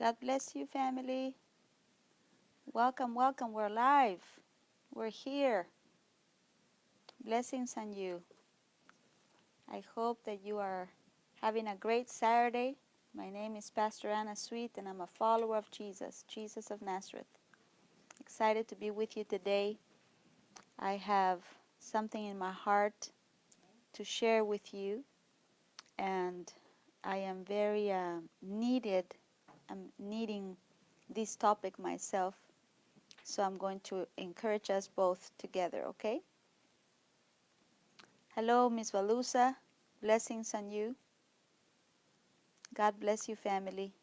God bless you, family. Welcome, welcome. We're live. We're here. Blessings on you. I hope that you are having a great Saturday. My name is Pastor Anna Sweet, and I'm a follower of Jesus, Jesus of Nazareth. Excited to be with you today. I have something in my heart to share with you, and I am very I'm needing this topic myself. So I'm going to encourage us both together, okay? Hello, Miss Valusa. Blessings on you. God bless you, family.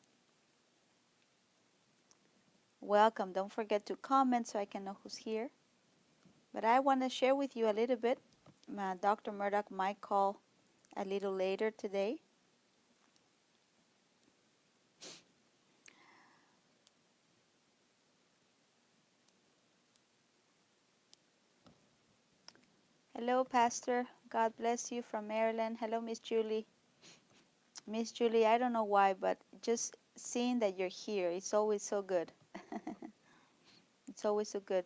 Welcome. Don't forget to comment so I can know who's here. But I want to share with you a little bit. Dr. Murdoch might call a little later today. Hello, Pastor. God bless you from Maryland. Hello, Miss Julie. Miss Julie, I don't know why, but just seeing that you're here, it's always so good. It's always so good.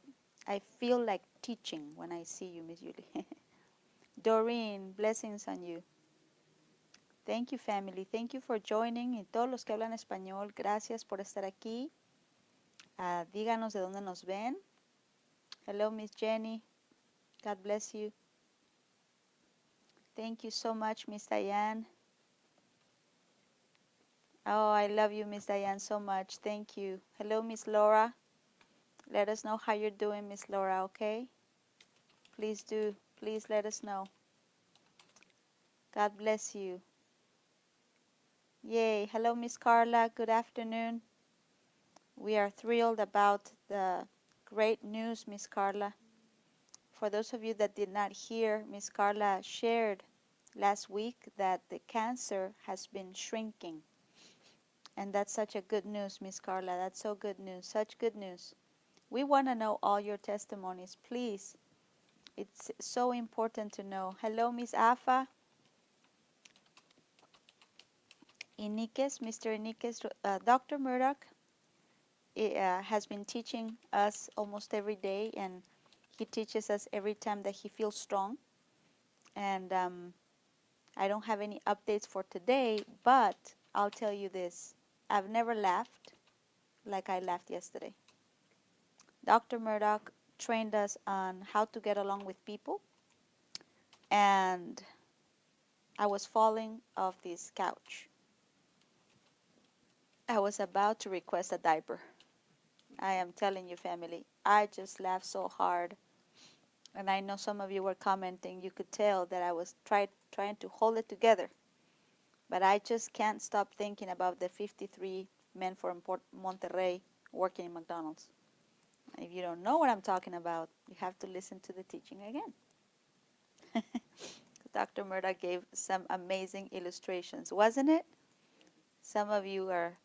I feel like teaching when I see you, Miss Julie. Doreen, blessings on you. Thank you, family. Thank you for joining. Y todos los que hablan español, gracias por estar aquí. Díganos de dónde nos ven. Hello, Miss Jenny. God bless you. Thank you so much, Miss Diane. Oh, I love you, Miss Diane, so much. Thank you. Hello, Miss Laura. Let us know how you're doing, Miss Laura, okay? Please do. Please let us know. God bless you. Yay. Hello, Miss Carla. Good afternoon. We are thrilled about the great news, Miss Carla. For those of you that did not hear, Miss Carla shared last week that the cancer has been shrinking. And that's such a good news, Miss Carla. That's so good news. Such good news. We want to know all your testimonies, please. It's so important to know. Hello, Miss Afa. Iniquez, Mr. Iniquez. Dr. Murdoch has been teaching us almost every day, and he teaches us every time that he feels strong. And I don't have any updates for today, but I'll tell you this. I've never laughed like I laughed yesterday. Dr. Murdoch trained us on how to get along with people, and I was falling off this couch. I was about to request a diaper. I am telling you, family, I just laughed so hard. And I know some of you were commenting. You could tell that I was trying to hold it together. But I just can't stop thinking about the 53 men from Monterrey working in McDonald's. If you don't know what I'm talking about, you have to listen to the teaching again. Dr. Murdoch gave some amazing illustrations, wasn't it? Some of you are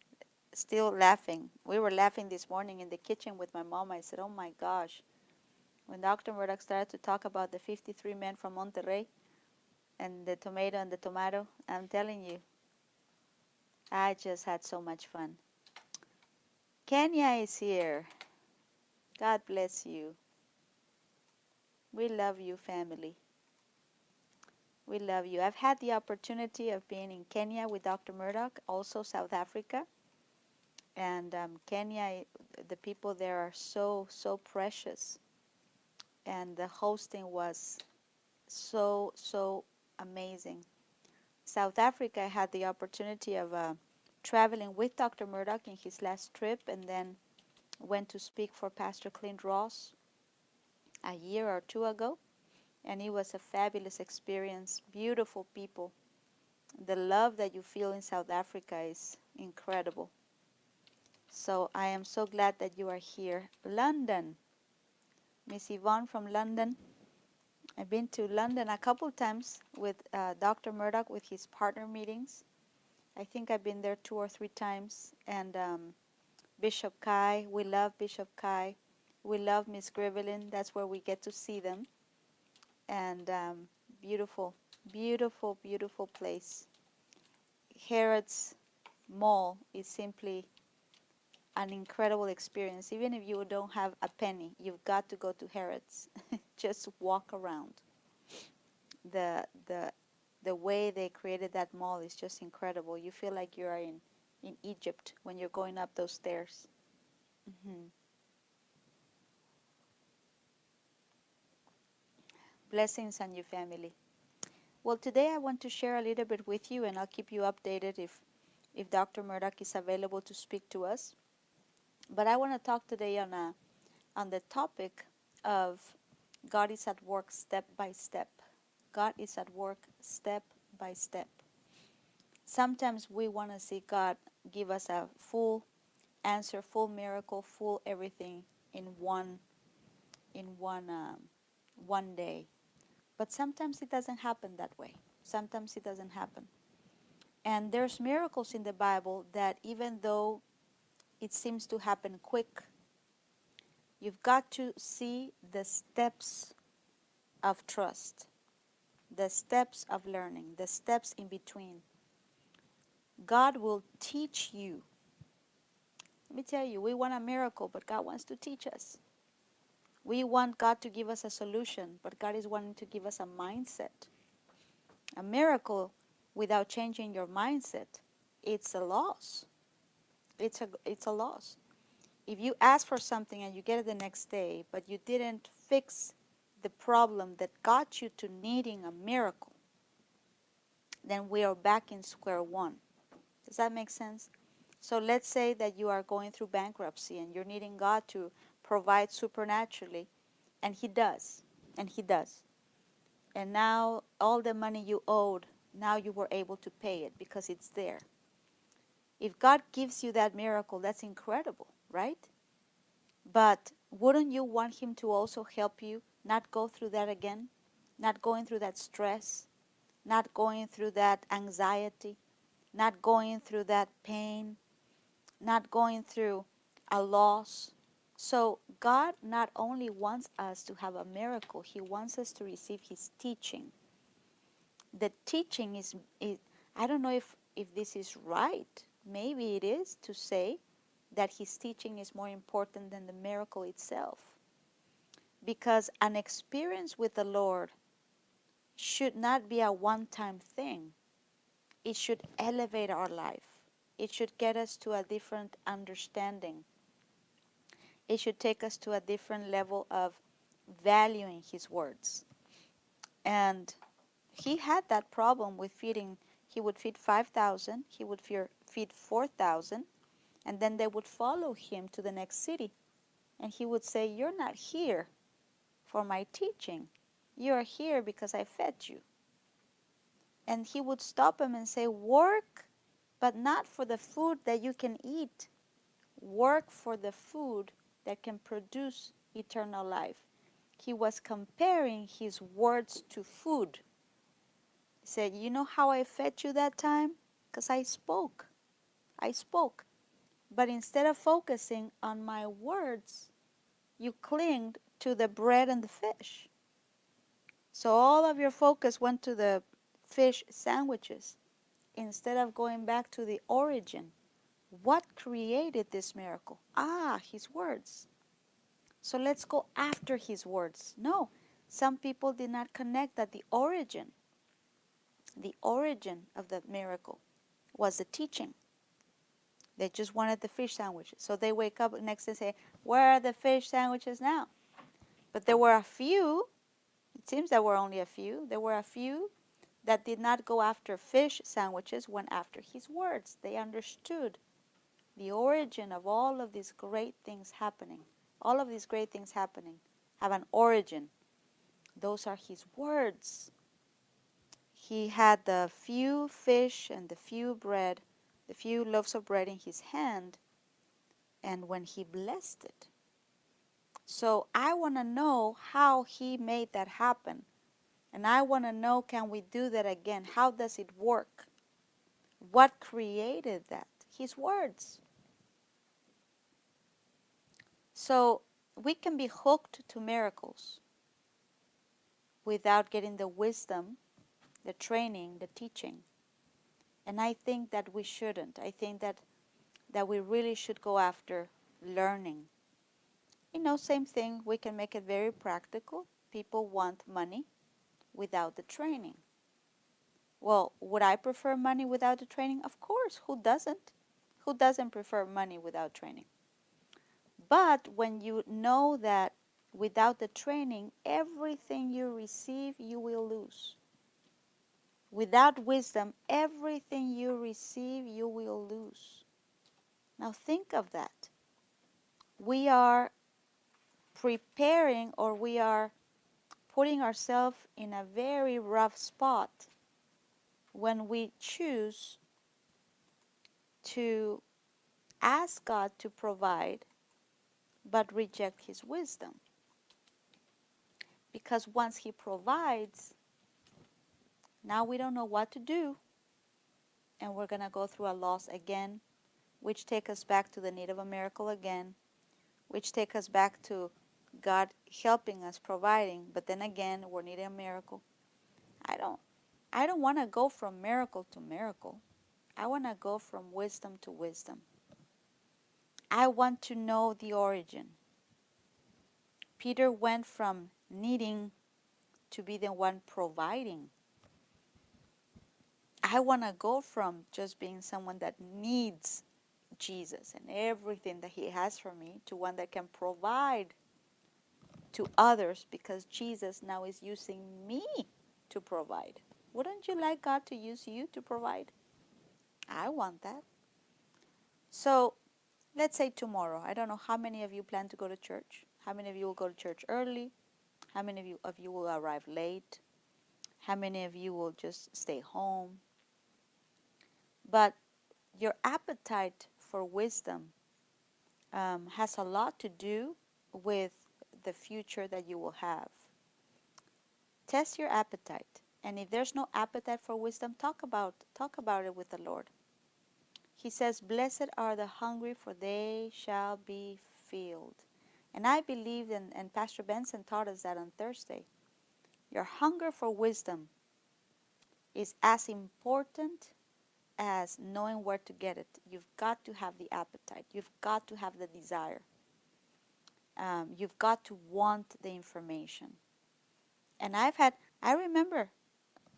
still laughing. We were laughing this morning in the kitchen with my mom. I said, oh my gosh. When Dr. Murdoch started to talk about the 53 men from Monterrey and the tomato, I'm telling you, I just had so much fun. Kenya is here. God bless you. We love you, family. We love you. I've had the opportunity of being in Kenya with Dr. Murdoch, also South Africa. And Kenya, the people there are so, so precious. And the hosting was so, so amazing. South Africa, I had the opportunity of traveling with Dr. Murdoch in his last trip, and then went to speak for Pastor Clint Ross a year or two ago. And it was a fabulous experience. Beautiful people. The love that you feel in South Africa is incredible. So I am so glad that you are here. London. Miss Yvonne from London. I've been to London a couple times with Dr. Murdoch with his partner meetings. I think I've been there 2 or 3 times. And Bishop Kai, we love Bishop Kai. We love Miss Grivelin. That's where we get to see them. And beautiful, beautiful, beautiful place. Harrods Mall is simply an incredible experience. Even if you don't have a penny, you've got to go to Harrods. Just walk around. The the the way they created that mall is just incredible. You feel like you are in Egypt when you're going up those stairs. Hmm. Blessings on your family. Well, today I want to share a little bit with you, and I'll keep you updated if Dr. Murdoch is available to speak to us. But I want to talk today on the topic of God is at work step by step. God is at work step by step. Sometimes we want to see God give us a full answer, full miracle, full everything in one day. But sometimes it doesn't happen that way. Sometimes it doesn't happen. And there's miracles in the Bible that even though it seems to happen quick, you've got to see the steps of trust, the steps of learning, the steps in between. God will teach you. Let me tell you, we want a miracle, but God wants to teach us. We want God to give us a solution, but God is wanting to give us a mindset. A miracle without changing your mindset, it's a loss. It's a loss. If you ask for something and you get it the next day, but you didn't fix the problem that got you to needing a miracle, then we are back in square one. Does that make sense? So let's say that you are going through bankruptcy and you're needing God to provide supernaturally, and He does, and He does. And now all the money you owed, now you were able to pay it because it's there. If God gives you that miracle, that's incredible, right? But wouldn't you want Him to also help you not go through that again? Not going through that stress, not going through that anxiety, not going through that pain, not going through a loss. So God not only wants us to have a miracle, He wants us to receive His teaching. The teaching is I don't know if this is right. Maybe it is to say that His teaching is more important than the miracle itself. Because an experience with the Lord should not be a one-time thing. It should elevate our life. It should get us to a different understanding. It should take us to a different level of valuing His words. And He had that problem with feeding. He would feed 5,000, He would feed 4,000, and then they would follow Him to the next city. And He would say, "You're not here for my teaching. You are here because I fed you." And He would stop him and say, "Work, but not for the food that you can eat. Work for the food that can produce eternal life." He was comparing His words to food. He said, "You know how I fed you that time? Because I spoke. I spoke. But instead of focusing on my words, you clinged to the bread and the fish. So all of your focus went to the fish sandwiches instead of going back to the origin. What created this miracle? His words. So let's go after His words." No, some people did not connect that the origin of the miracle was the teaching. They just wanted the fish sandwiches. So they wake up next and say, "Where are the fish sandwiches now?" But there were a few, it seems there were only a few, there were a few that did not go after fish sandwiches, went after His words. They understood the origin of all of these great things happening. All of these great things happening have an origin. Those are His words. He had the few fish and the few loaves of bread in His hand, and when He blessed it. So I want to know how He made that happen. And I want to know, can we do that again? How does it work? What created that? His words. So we can be hooked to miracles without getting the wisdom, the training, the teaching. And I think that we shouldn't. I think that that we really should go after learning. Same thing, we can make it very practical. People want money without the training. Well, would I prefer money without the training? Of course, who doesn't? Who doesn't prefer money without training? But when you know that without the training, everything you receive, you will lose. Without wisdom, everything you receive, you will lose. Now think of that. We are preparing, or we are putting ourselves in a very rough spot when we choose to ask God to provide but reject His wisdom. Because once He provides, now we don't know what to do, and we're going to go through a loss again, which take us back to the need of a miracle again, which take us back to God helping us, providing, but then again we're needing a miracle. I don't want to go from miracle to miracle. I want to go from wisdom to wisdom. I want to know the origin. Peter went from needing to be the one providing. I want to go from just being someone that needs Jesus and everything that He has for me to one that can provide to others, because Jesus now is using me to provide. Wouldn't you like God to use you to provide? I want that. So let's say tomorrow, I don't know how many of you plan to go to church. How many of you will go to church early? How many of you will arrive late? How many of you will just stay home? But your appetite for wisdom has a lot to do with the future that you will have. Test your appetite. And if there's no appetite for wisdom, talk about it with the Lord. He says, "Blessed are the hungry, for they shall be filled." And I believe, and Pastor Benson taught us that on Thursday, your hunger for wisdom is as important as knowing where to get it. You've got to have the appetite. You've got to have the desire. You've got to want the information. And I remember,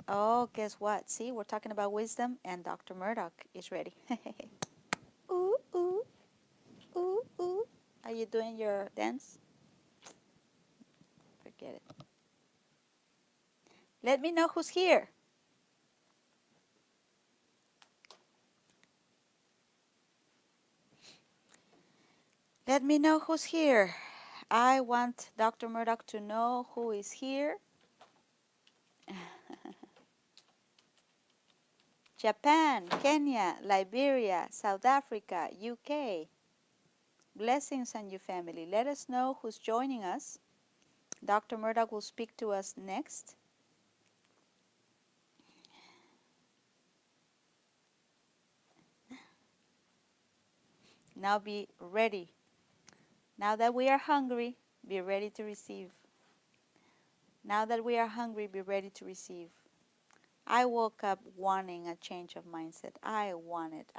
oh, guess what? See, we're talking about wisdom, and Dr. Murdoch is ready. Ooh, ooh, ooh, ooh. Are you doing your dance? Forget it. Let me know who's here. Let me know who's here. I want Dr. Murdoch to know who is here. Japan, Kenya, Liberia, South Africa, UK. Blessings on you, family. Let us know who's joining us. Dr. Murdoch will speak to us next. Now be ready. Now that we are hungry, be ready to receive. Now that we are hungry, be ready to receive. I woke up wanting a change of mindset. I want it.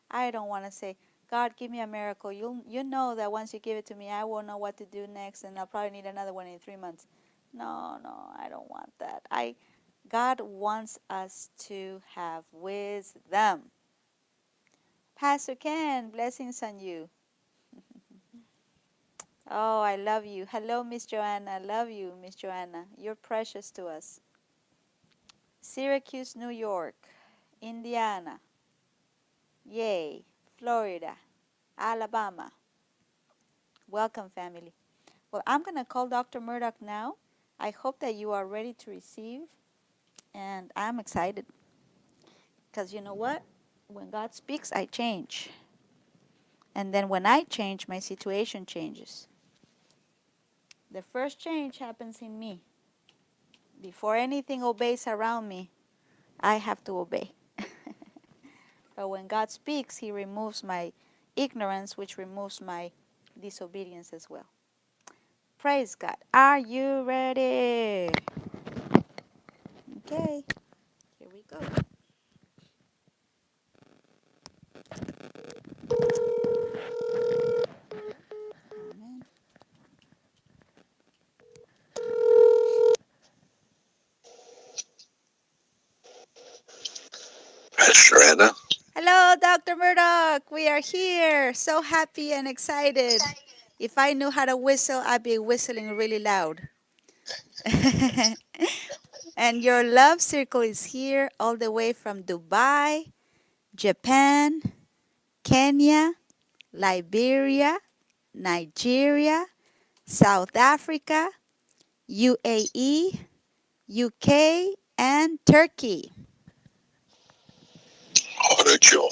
I don't want to say, "God, give me a miracle." You know that once you give it to me, I won't know what to do next, and I'll probably need another one in 3 months. No, I don't want that. God wants us to have wisdom. Pastor Ken, blessings on you. Oh, I love you. Hello, Miss Joanna. Love you, Miss Joanna. You're precious to us. Syracuse, New York, Indiana, yay, Florida, Alabama. Welcome, family. Well, I'm going to call Dr. Murdoch now. I hope that you are ready to receive, and I'm excited. Because you know what? When God speaks, I change. And then when I change, my situation changes. The first change happens in me. Before anything obeys around me, I have to obey. But when God speaks, He removes my ignorance, which removes my disobedience as well. Praise God. Are you ready? Okay, here we go. Pastor Anna. Hello, Dr. Murdoch. We are here. So happy and excited. If I knew how to whistle, I'd be whistling really loud. And your love circle is here all the way from Dubai, Japan, Kenya, Liberia, Nigeria, South Africa, UAE, UK, and Turkey. What a joy.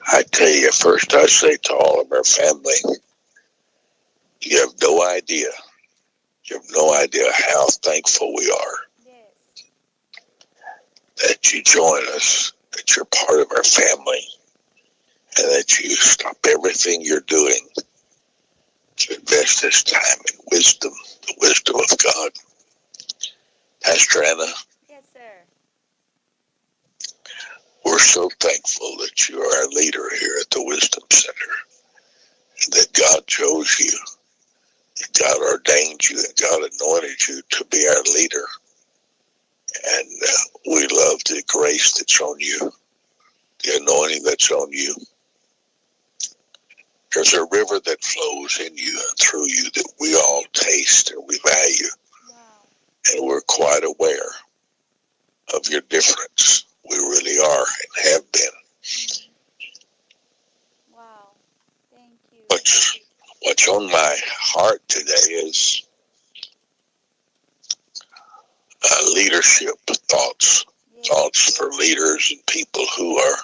I tell you, first I say to all of our family, you have no idea. You have no idea how thankful we are that you join us, that you're part of our family, and that you stop everything you're doing to invest this time in wisdom, the wisdom of God. Pastor Anna, Yes, sir. we're so thankful that you are our leader here at the Wisdom Center, and that God chose you, that God ordained you, and God anointed you to be our leader. And we love the grace that's on you, the anointing that's on you. There's a river that flows in you and through you that we all taste and we value. Wow. And we're quite aware of your difference. We really are and have been. Wow. Thank you. What's on my heart today is leadership thoughts. Yes. Thoughts for leaders and people who are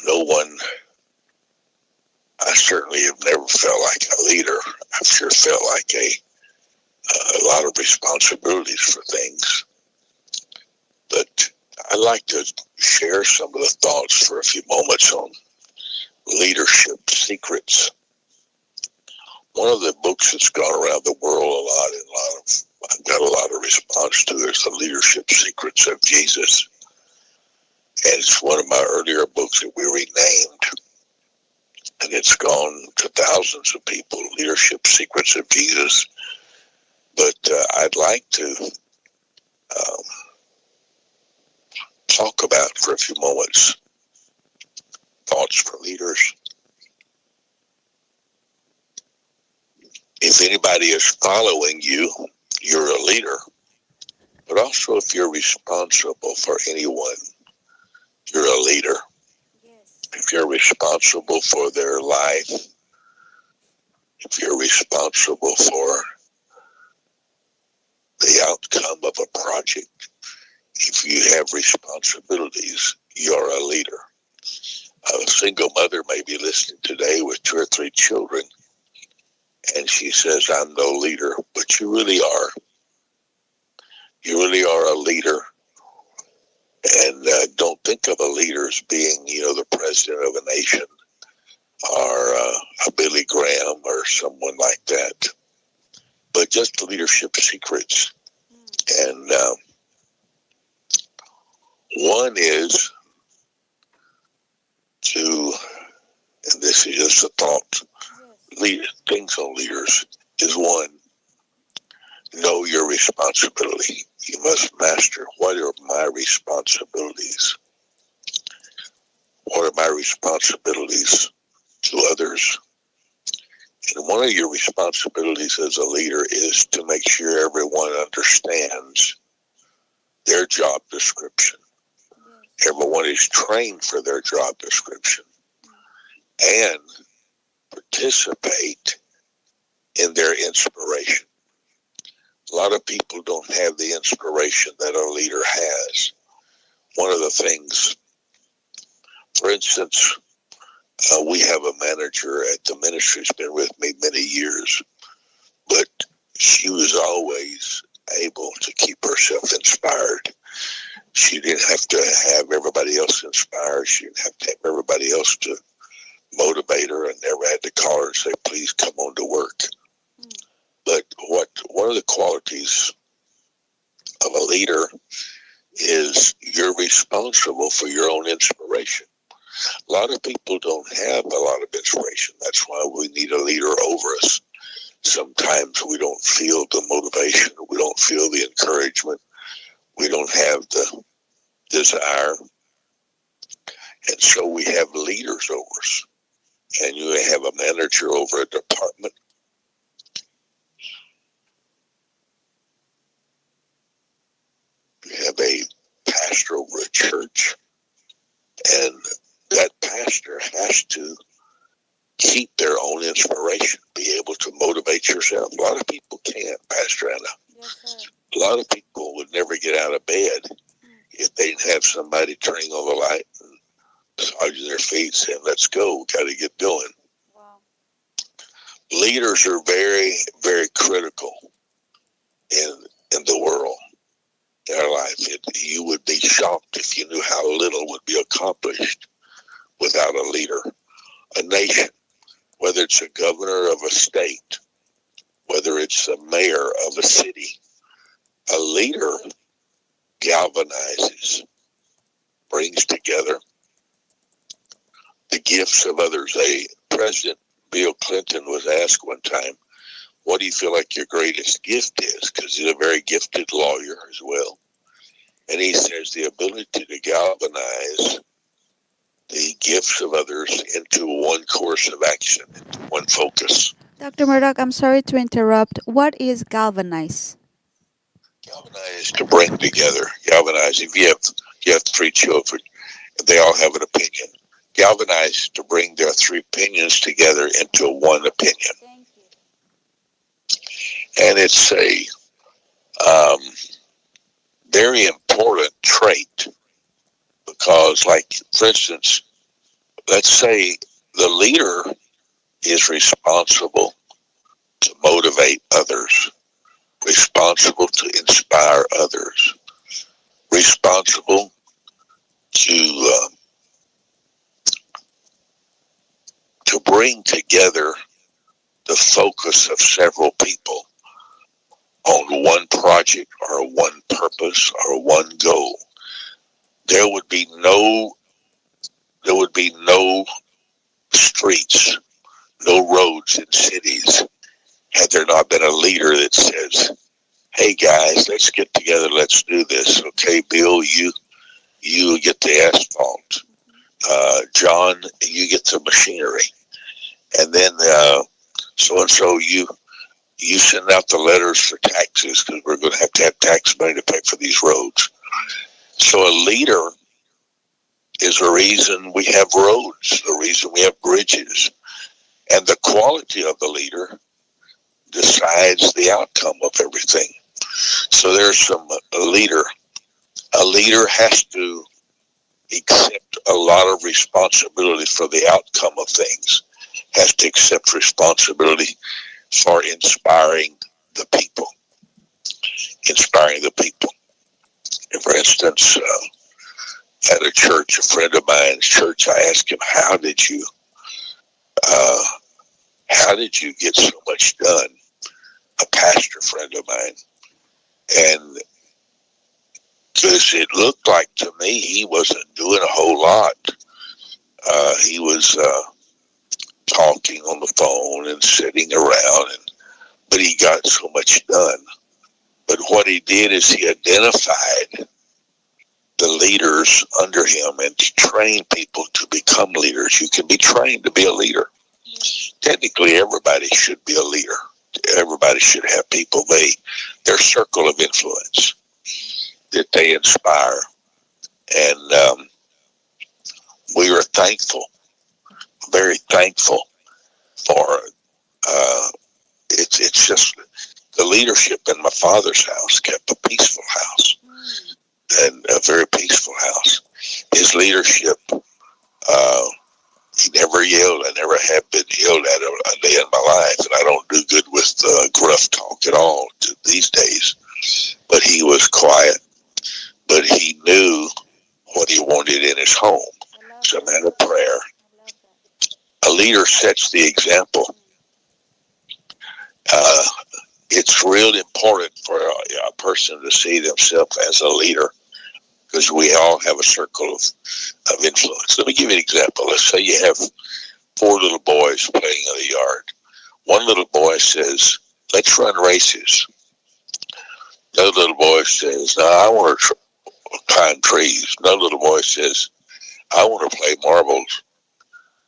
no one. I certainly have never felt like a leader. I've sure felt like a lot of responsibilities for things. But I'd like to share some of the thoughts for a few moments on leadership secrets. One of the books that's gone around the world a lot, and I've got a lot of response to is The Leadership Secrets of Jesus. And it's one of my earlier books that we renamed. And it's gone to thousands of people, Leadership Secrets of Jesus. But I'd like to talk about for a few moments thoughts for leaders. If anybody is following you, you're a leader. But also if you're responsible for anyone, you're a leader. Yes. If you're responsible for their life, if you're responsible for the outcome of a project, if you have responsibilities, you're a leader. A single mother may be listening today with 2 or 3 children, and she says, I'm no leader, but you really are. You really are a leader. And don't think of a leader as being, the president of a nation or a Billy Graham or someone like that. But just leadership secrets. And one is to, and this is just a thought, things on leaders is one, know your responsibility. You must master what are my responsibilities. What are my responsibilities to others? And one of your responsibilities as a leader is to make sure everyone understands their job description. Everyone is trained for their job description and participate in their inspiration. A lot of people don't have the inspiration that a leader has. One of the things, for instance, we have a manager at the ministry who's been with me many years, but she was always able to keep herself inspired. She didn't have to have everybody else inspired. She didn't have to have everybody else to motivate her, and never had to call her and say, please come on to work. But one of the qualities of a leader is you're responsible for your own inspiration. A lot of people don't have a lot of inspiration. That's why we need a leader over us. Sometimes we don't feel the motivation. We don't feel the encouragement. We don't have the desire. And so we have leaders over us. And you have a manager over a department. You have a pastor over a church. And that pastor has to keep their own inspiration, be able to motivate yourself. A lot of people can't, Pastor Anna. Yes, sir. A lot of people would never get out of bed if they didn't have somebody turning on the light and massaging their feet saying, let's go, got to get going. Wow. Leaders are very, very critical in the world, in our life. You would be shocked if you knew how little would be accomplished without a leader. A nation, whether it's a governor of a state, whether it's a mayor of a city, a leader galvanizes, brings together the gifts of others. President Bill Clinton was asked one time, what do you feel like your greatest gift is? Because he's a very gifted lawyer as well. And he says the ability to galvanize the gifts of others into one course of action, into one focus. Dr. Murdoch, I'm sorry to interrupt. What is galvanize? Galvanize, to bring together. Galvanize, if you have three children, they all have an opinion. Galvanize, to bring their three opinions together into one opinion. Thank you. And it's a very important trait because, like, for instance, let's say the leader is responsible to motivate others, responsible to inspire others, responsible to bring together the focus of several people on one project or one purpose or one goal. There would be no streets, no roads in cities had there not been a leader that says, hey guys, let's get together, let's do this. Okay, Bill, you get the asphalt. John, you get the machinery. And then so-and-so, you send out the letters for taxes because we're going to have tax money to pay for these roads. So a leader is the reason we have roads, the reason we have bridges. And the quality of the leader decides the outcome of everything. So there's a leader. A leader has to accept a lot of responsibility for the outcome of things, has to accept responsibility for inspiring the people. And for instance, at a church, a friend of mine's church, I asked him, how did you get so much done? A pastor friend of mine. And because it looked like to me he wasn't doing a whole lot. He was talking on the phone and sitting around, but he got so much done. But what he did is he identified the leaders under him and to train people to become leaders. You can be trained to be a leader. Technically, everybody should be a leader. Everybody should have people, their circle of influence that they inspire. And we were thankful, very thankful for, it's just the leadership in my father's house kept a peaceful house, and a very peaceful house. His leadership, he never yelled. I never have been yelled at a day in my life, and I don't do good with gruff talk at all these days. But he was quiet, but he knew what he wanted in his home. It's a man of prayer. A leader sets the example. It's really important for a person to see themselves as a leader, because we all have a circle of influence. Let me give you an example. Let's say you have 4 little boys playing in the yard. One little boy says, let's run races. The other little boy says, no, I want to climb trees. Another little boy says, I want to play marbles.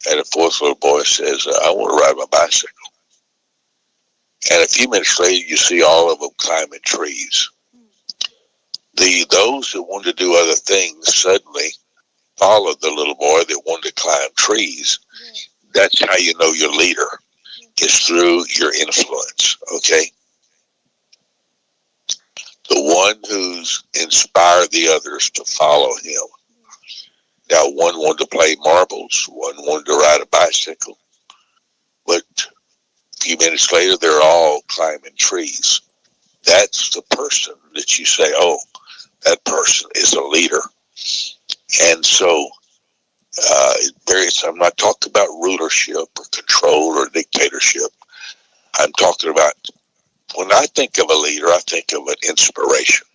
And the fourth little boy says, I want to ride my bicycle. And a few minutes later, you see all of them climbing trees. Those that wanted to do other things suddenly followed the little boy that wanted to climb trees. That's how you know your leader, is through your influence, okay? The one who's inspired the others to follow him. Now, one wanted to play marbles, one wanted to ride a bicycle, but a few minutes later, they're all climbing trees. That's the person that you say, oh, that person is a leader. And so, I'm not talking about rulership or control or dictatorship. I'm talking about, when I think of a leader, I think of an inspiration.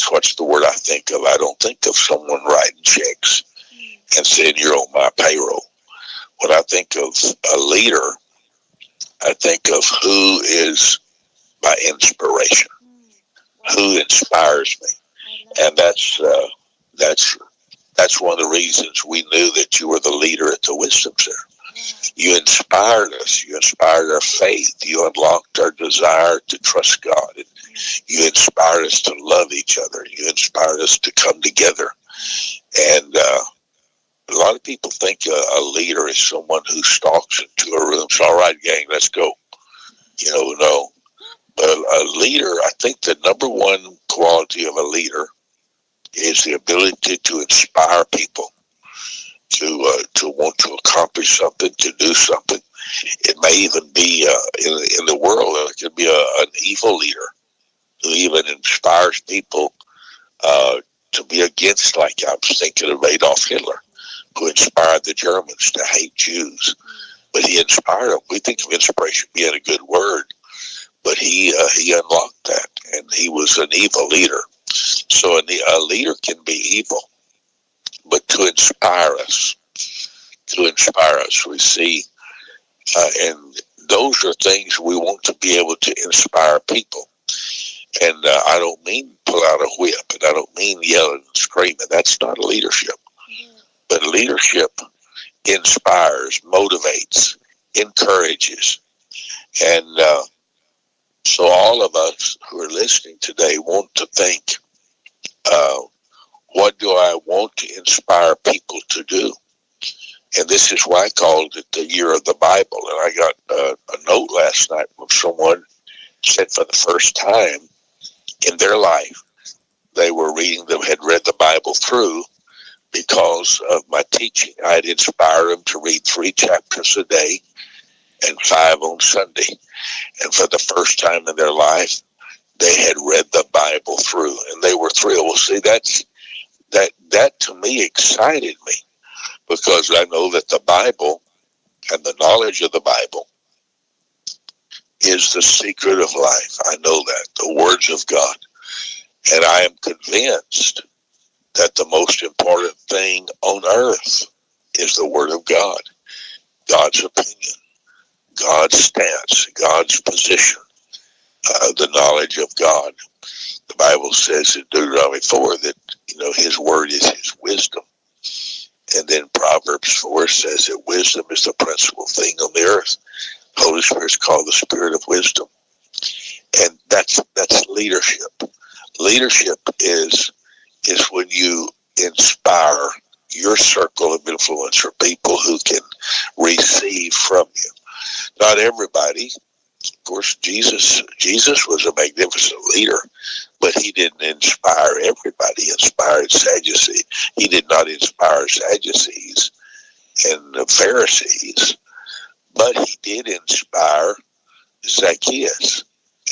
What's the word I think of. I don't think of someone writing checks and saying, you're on my payroll. When I think of a leader, I think of who is my inspiration, who inspires me. And that's one of the reasons we knew that you were the leader at the Wisdom Center. You inspired us. You inspired our faith. You unlocked our desire to trust God. And you inspired us to love each other. You inspired us to come together. And a lot of people think a leader is someone who stalks into a room. So, all right, gang, let's go. No. But a leader, I think the number one quality of a leader is the ability to inspire people to want to accomplish something, to do something. It may even be in the world, it could be an evil leader who even inspires people to be against, like I was thinking of Adolf Hitler, who inspired the Germans to hate Jews. But he inspired them. We think of inspiration being a good word, but he unlocked that, and he was an evil leader. So a leader can be evil, but to inspire us, we see, and those are things we want to be able to inspire people. And I don't mean pull out a whip, and I don't mean yelling and screaming. That's not leadership. But leadership inspires, motivates, encourages. And so all of us who are listening today want to think, what do I want to inspire people to do? And this is why I called it the Year of the Bible. And I got a note last night from someone said for the first time in their life, they were had read the Bible through because of my teaching. I had inspired them to read 3 chapters a day and 5 on Sunday. And for the first time in their life, they had read the Bible through, and they were thrilled. Well, see, that to me excited me, because I know that the Bible and the knowledge of the Bible is the secret of life. I know that, the words of God. And I am convinced that the most important thing on earth is the Word of God, God's opinion, God's stance, God's position, the knowledge of God. The Bible says in Deuteronomy 4 that, His Word is His wisdom. And then Proverbs 4 says that wisdom is the principal thing on the earth. The Holy Spirit is called the Spirit of wisdom. And that's leadership. Leadership is when you inspire your circle of influence, or people who can receive from you. Not everybody. Of course, Jesus was a magnificent leader, but he didn't inspire everybody. He inspired Sadducees. He did not inspire Sadducees and the Pharisees, but he did inspire Zacchaeus,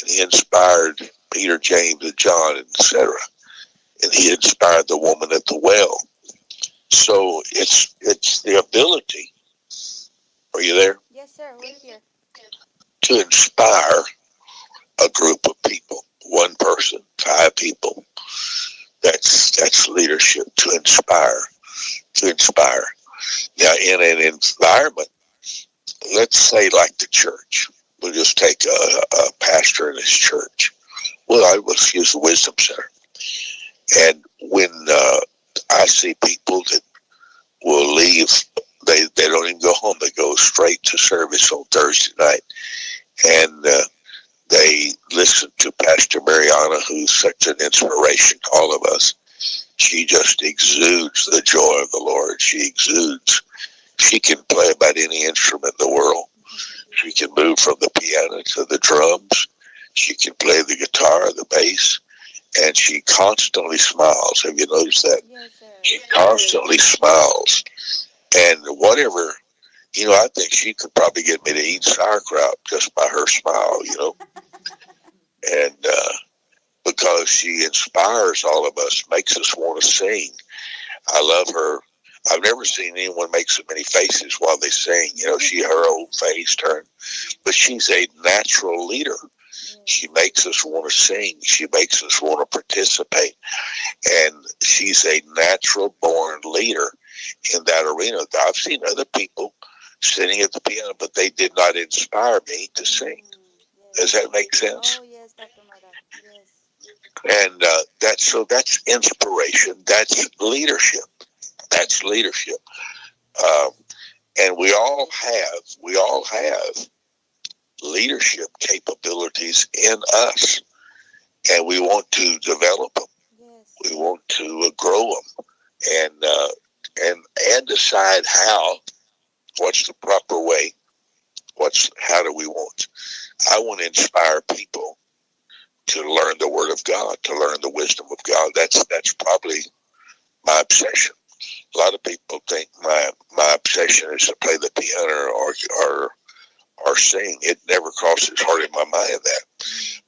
and he inspired Peter, James, and John, etc. And he inspired the woman at the well. So it's the ability. Are you there? Yes, sir. We're here. To inspire a group of people, one person, 5 people. That's leadership. To inspire. Now, in an environment, let's say like the church. We'll just take a pastor in his church. Well, let's use the Wisdom Center. And when I see people that will leave. They don't even go home. They go straight to service on Thursday night. And they listen to Pastor Mariana, who's such an inspiration to all of us. She just exudes the joy of the Lord. She can play about any instrument in the world. She can move from the piano to the drums. She can play the guitar, the bass, and she constantly smiles. Have you noticed that? Yes, sir. She constantly smiles. And whatever, I think she could probably get me to eat sauerkraut just by her smile, And because she inspires all of us, makes us want to sing. I love her. I've never seen anyone make so many faces while they sing. Her old face turned. But she's a natural leader. She makes us want to sing. She makes us want to participate. And she's a natural born leader in that arena. I've seen other people sitting at the piano, but they did not inspire me to sing. Does that make sense? Oh, yes, Dr. Murdoch. Yes. And that's inspiration. That's leadership. That's leadership. And we all have leadership capabilities in us, and we want to develop them. Yes. We want to grow them, and decide what's the proper way. How do we want? I want to inspire people to learn the Word of God, to learn the wisdom of God. That's probably my obsession. A lot of people think my obsession is to play the piano or sing. It never crosses hard in my mind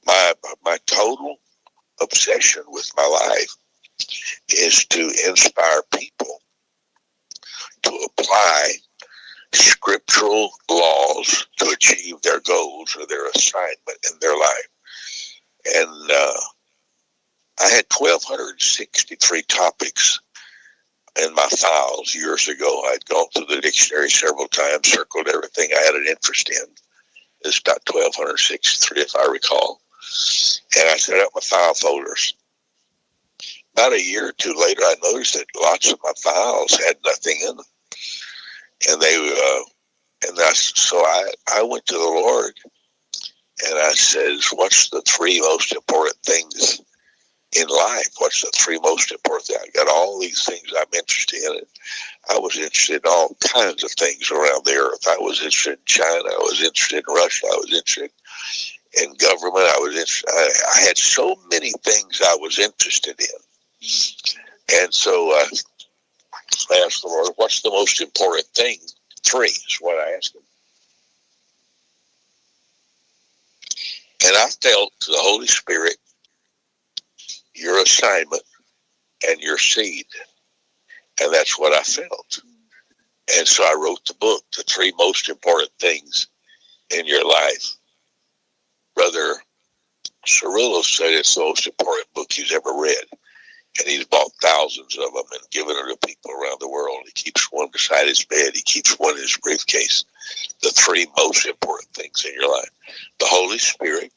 that my total obsession with my life is to inspire people to apply scriptural laws to achieve their goals or their assignment in their life. And I had 1,263 topics in my files years ago. I'd gone through the dictionary several times, circled everything I had an interest in. It's about 1,263, if I recall. And I set up my file folders. About a year or two later, I noticed that lots of my files had nothing in them. And so I went to the Lord and I said, what's the three most important things in life? What's the three most important things? I got all these things I'm interested in. I was interested in all kinds of things around the earth. I was interested in China. I was interested in Russia. I was interested in government. I had so many things I was interested in. And so I asked the Lord, what's the most important thing? Three is what I asked him. And I felt the Holy Spirit, your assignment, and your seed. And that's what I felt. And so I wrote the book, The Three Most Important Things in Your Life. Brother Cirillo said it's the most important book he's ever read. And he's bought thousands of them and given them to people around the world. He keeps one beside his bed. He keeps one in his briefcase. The three most important things in your life. The Holy Spirit,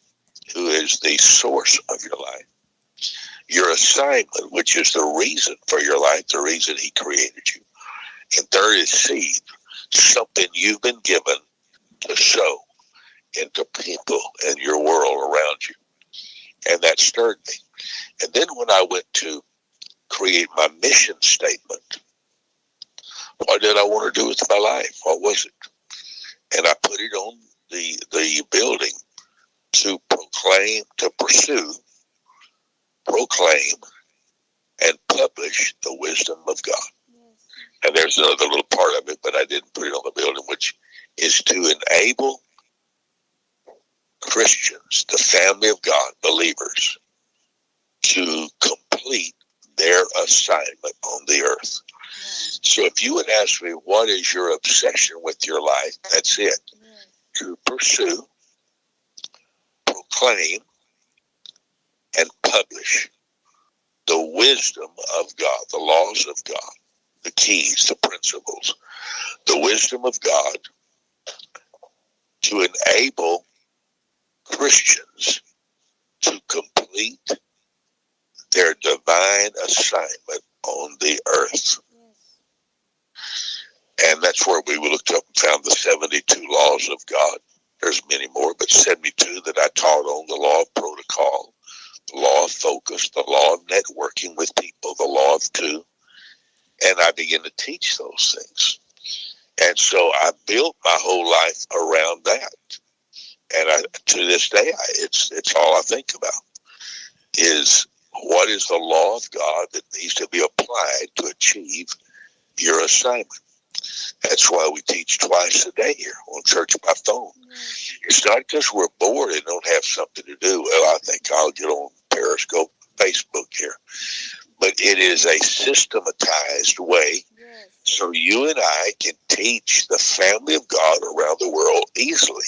who is the source of your life. Your assignment, which is the reason for your life, the reason he created you. And third is seed, something you've been given to sow into people in your world around you. And that stirred me. And then when I went to create my mission statement, what did I want to do with my life? What was it? And I put it on the building to proclaim, and publish the wisdom of God. Yes. And there's another little part of it, but I didn't put it on the building, which is to enable Christians, the family of God, believers, to complete their assignment on the earth. Yes. So if you would ask me, what is your obsession with your life? That's it. Yes. To pursue, proclaim, and publish the wisdom of God, the laws of God, the keys, the principles, the wisdom of God to enable Christians to complete their divine assignment on the earth. Yes. And that's where we looked up and found the 72 laws of God. There's many more, but 72 that I taught on: the law of protocol, the law of focus, the law of networking with people, the law of two. And I began to teach those things. And so I built my whole life around that. And to this day, it's all I think about is what is the law of God that needs to be applied to achieve your assignment. That's why we teach twice a day here on Church by Phone. It's not because we're bored and don't have something to do. Well, I think I'll get on Periscope, Facebook here. But it is a systematized way so you and I can teach the family of God around the world easily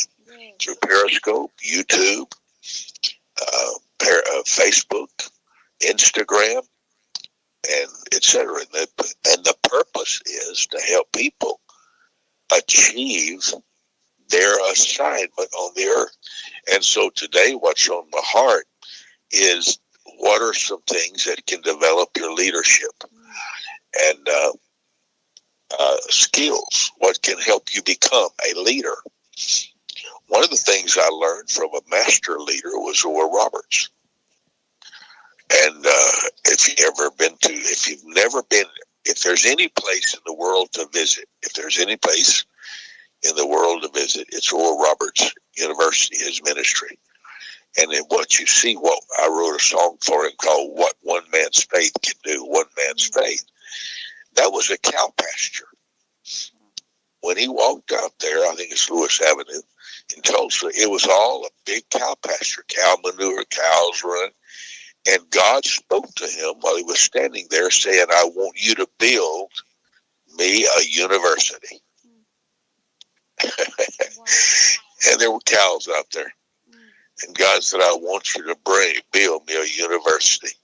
through Periscope, YouTube, Facebook, Instagram, and etc. And the purpose is to help people achieve their assignment on the earth. And so today, what's on my heart is what are some things that can develop your leadership and skills? What can help you become a leader? One of the things I learned from a master leader was Oral Roberts. And if there's any place in the world to visit, it's Oral Roberts University, his ministry. And in what you see, I wrote a song for him called "What One Man's Faith Can Do." One man's faith. That was a cow pasture. When he walked out there, I think it's Lewis Avenue in Tulsa, it was all a big cow pasture, cow manure, cows run. And God spoke to him while he was standing there saying, "I want you to build me a university." Wow. And there were cows out there. And God said, "I want you to build me a university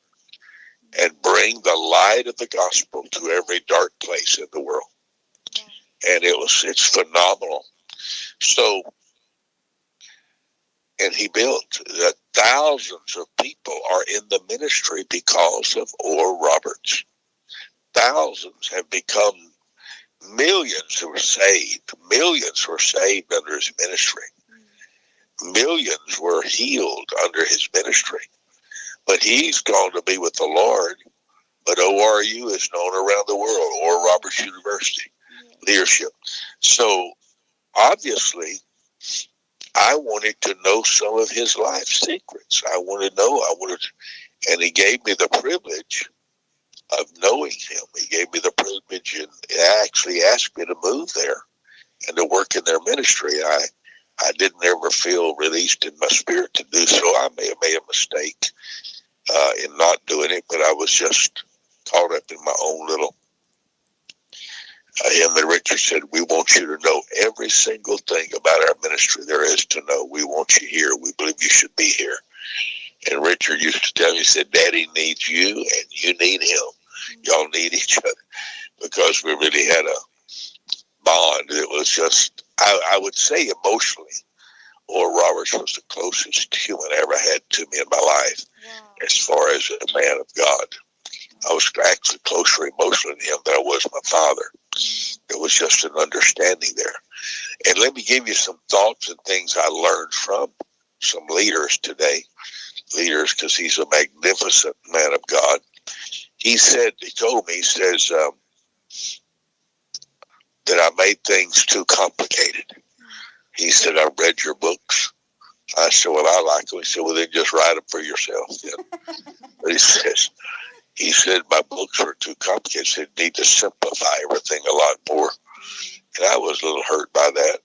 and bring the light of the gospel to every dark place in the world." Yeah. And it's phenomenal. So, and he built that thousands of people are in the ministry because of Oral Roberts. Thousands have become millions who were saved. Millions were saved under his ministry. Millions were healed under his ministry. But he's gone to be with the Lord. But ORU is known around the world, Oral Roberts University leadership. So obviously, I wanted to know some of his life secrets. And he gave me the privilege of knowing him. He gave me the privilege and actually asked me to move there and to work in their ministry. I didn't ever feel released in my spirit to do so. I may have made a mistake in not doing it, but I was just caught up in my own little. Him and Richard said, "We want you to know every single thing about our ministry there is to know. We want you here. We believe you should be here." And Richard used to tell me, he said, "Daddy needs you and you need him. Y'all need each other," because we really had a bond. It was just, I would say emotionally, Oral Roberts was the closest human I ever had to me in my life. Wow. As far as a man of God. I was actually closer emotionally to him than I was my father. It was just an understanding there. And let me give you some thoughts and things I learned from some leaders today. Leaders, because he's a magnificent man of God. He told me, he says that I made things too complicated. He said, "I read your books." I said, "Well, I like them." He said, "Well, then just write them for yourself." But he said, "My books were too complicated. He said, need to simplify everything a lot more." And I was a little hurt by that.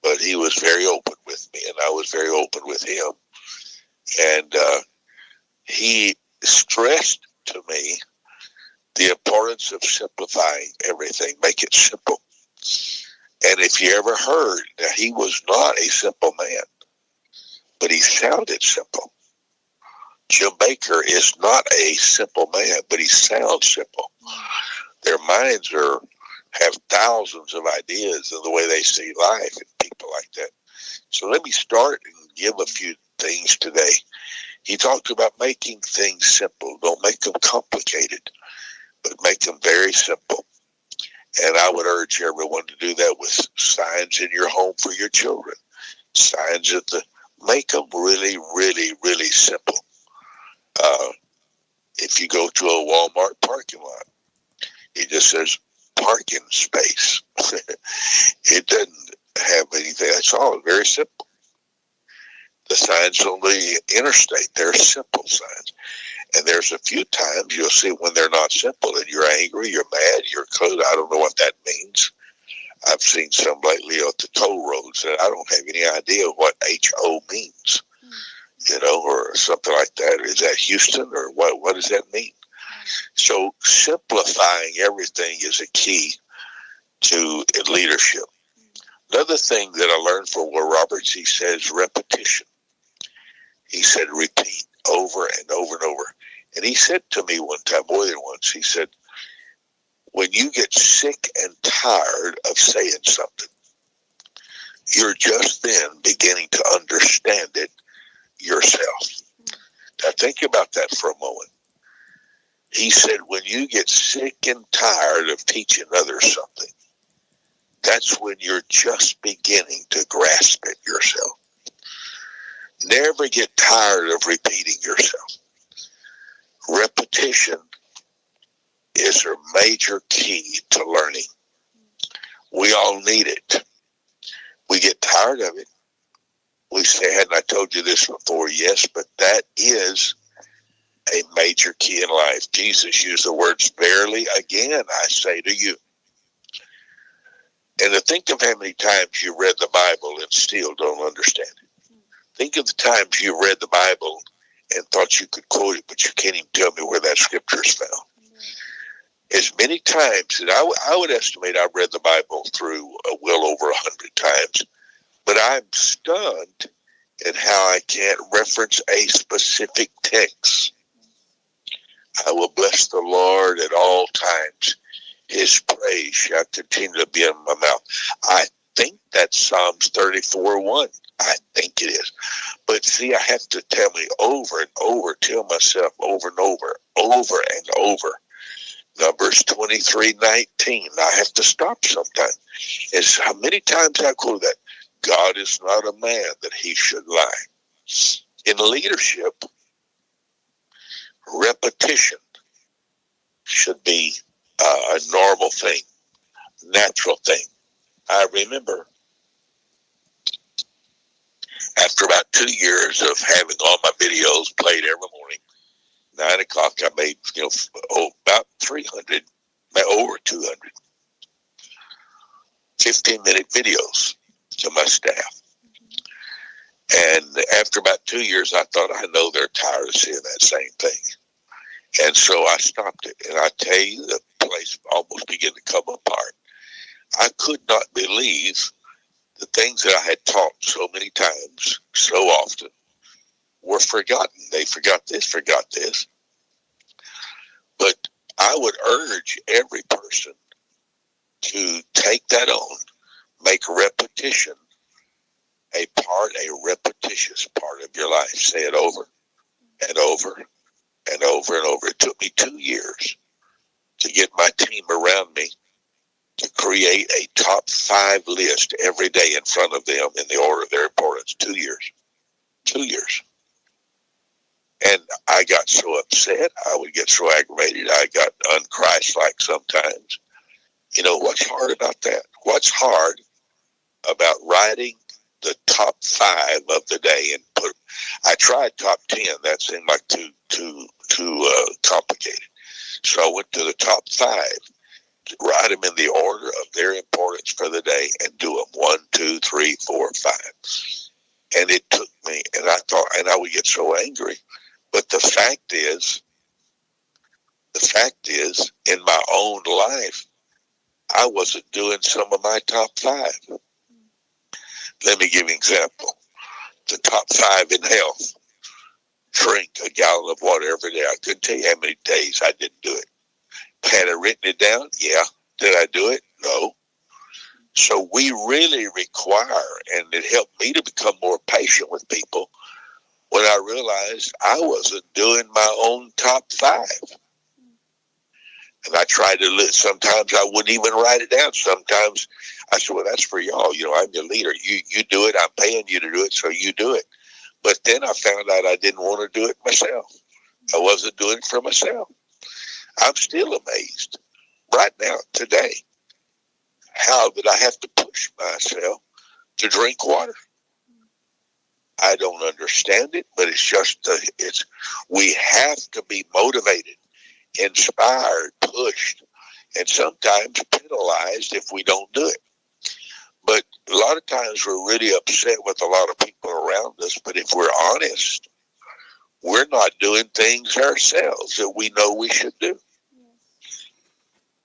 But he was very open with me, and I was very open with him. And he stressed to me the importance of simplifying everything. Make it simple. And if you ever heard, that he was not a simple man, but he sounded simple. Jim Baker is not a simple man, but he sounds simple. Their minds have thousands of ideas in the way they see life and people like that. So let me start and give a few things today. He talked about making things simple. Don't make them complicated. but make them very simple. And I would urge everyone to do that with signs in your home for your children. Signs make them really, really, really simple. If you go to a Walmart parking lot, it just says parking space. It doesn't have anything. It's all very simple. The signs on the interstate, they're simple signs. And there's a few times you'll see when they're not simple and you're angry, you're mad, you're close. I don't know what that means. I've seen some lately at the toll roads and I don't have any idea what HO means, or something like that. Is that Houston or what does that mean? So simplifying everything is a key to leadership. Another thing that I learned from Will Roberts, he says repetition. He said repeat over and over and over. And he said to me one time, more than once, he said, when you get sick and tired of saying something, you're just then beginning to understand it yourself. Now think about that for a moment. He said, when you get sick and tired of teaching others something, that's when you're just beginning to grasp it yourself. Never get tired of repeating yourself. Repetition is a major key to learning. We all need it. We get tired of it. We say, hadn't I told you this before? Yes, but that is a major key in life. Jesus used the words, verily, again, I say to you. And to think of how many times you read the Bible and still don't understand it. Think of the times you read the Bible and thought you could quote it, but you can't even tell me where that scripture is found. As many times, and I would estimate I've read the Bible through well over 100 times, but I'm stunned at how I can't reference a specific text. I will bless the Lord at all times. His praise shall continue to be in my mouth. I think that's Psalms 34:1. I think it is. But see, I have to tell myself over and over and over. Numbers 23:19. I have to stop sometimes. It's how many times I quote that. God is not a man that he should lie. In leadership, repetition should be a normal thing, natural thing. I remember after about 2 years of having all my videos played every morning, 9 o'clock, I made, about 300, over 200, 15-minute videos to my staff. And after about 2 years, I thought, I know they're tired of seeing that same thing. And so I stopped it. And I tell you, the place almost began to come apart. I could not believe the things that I had taught so many times, so often, were forgotten. They forgot this. But I would urge every person to take that on, make repetition a repetitious part of your life. Say it over and over and over and over. It took me 2 years to get my team around me to create a top 5 list every day in front of them in the order of their importance. 2 years. 2 years. And I got so upset. I would get so aggravated. I got unchristlike sometimes. What's hard about that? What's hard about writing the top 5 of the day and I tried top 10. That seemed like too complicated. So I went to the top 5. Write them in the order of their importance for the day and do them 1, 2, 3, 4, 5. And it took me, and I thought, and I would get so angry. But the fact is, in my own life, I wasn't doing some of my top 5. Let me give you an example. The top 5 in health. Drink a gallon of water every day. I couldn't tell you how many days I didn't do it. Had I written it down? Yeah. Did I do it? No. So we really require, and it helped me to become more patient with people when I realized I wasn't doing my own top 5. And I tried to look. Sometimes I wouldn't even write it down. Sometimes I said, well, that's for y'all. I'm your leader. You do it. I'm paying you to do it, so you do it. But then I found out I didn't want to do it myself. I wasn't doing it for myself. I'm still amazed right now, today, how that I have to push myself to drink water. I don't understand it, but it's just, we have to be motivated, inspired, pushed, and sometimes penalized if we don't do it. But a lot of times we're really upset with a lot of people around us, but if we're honest, we're not doing things ourselves that we know we should do.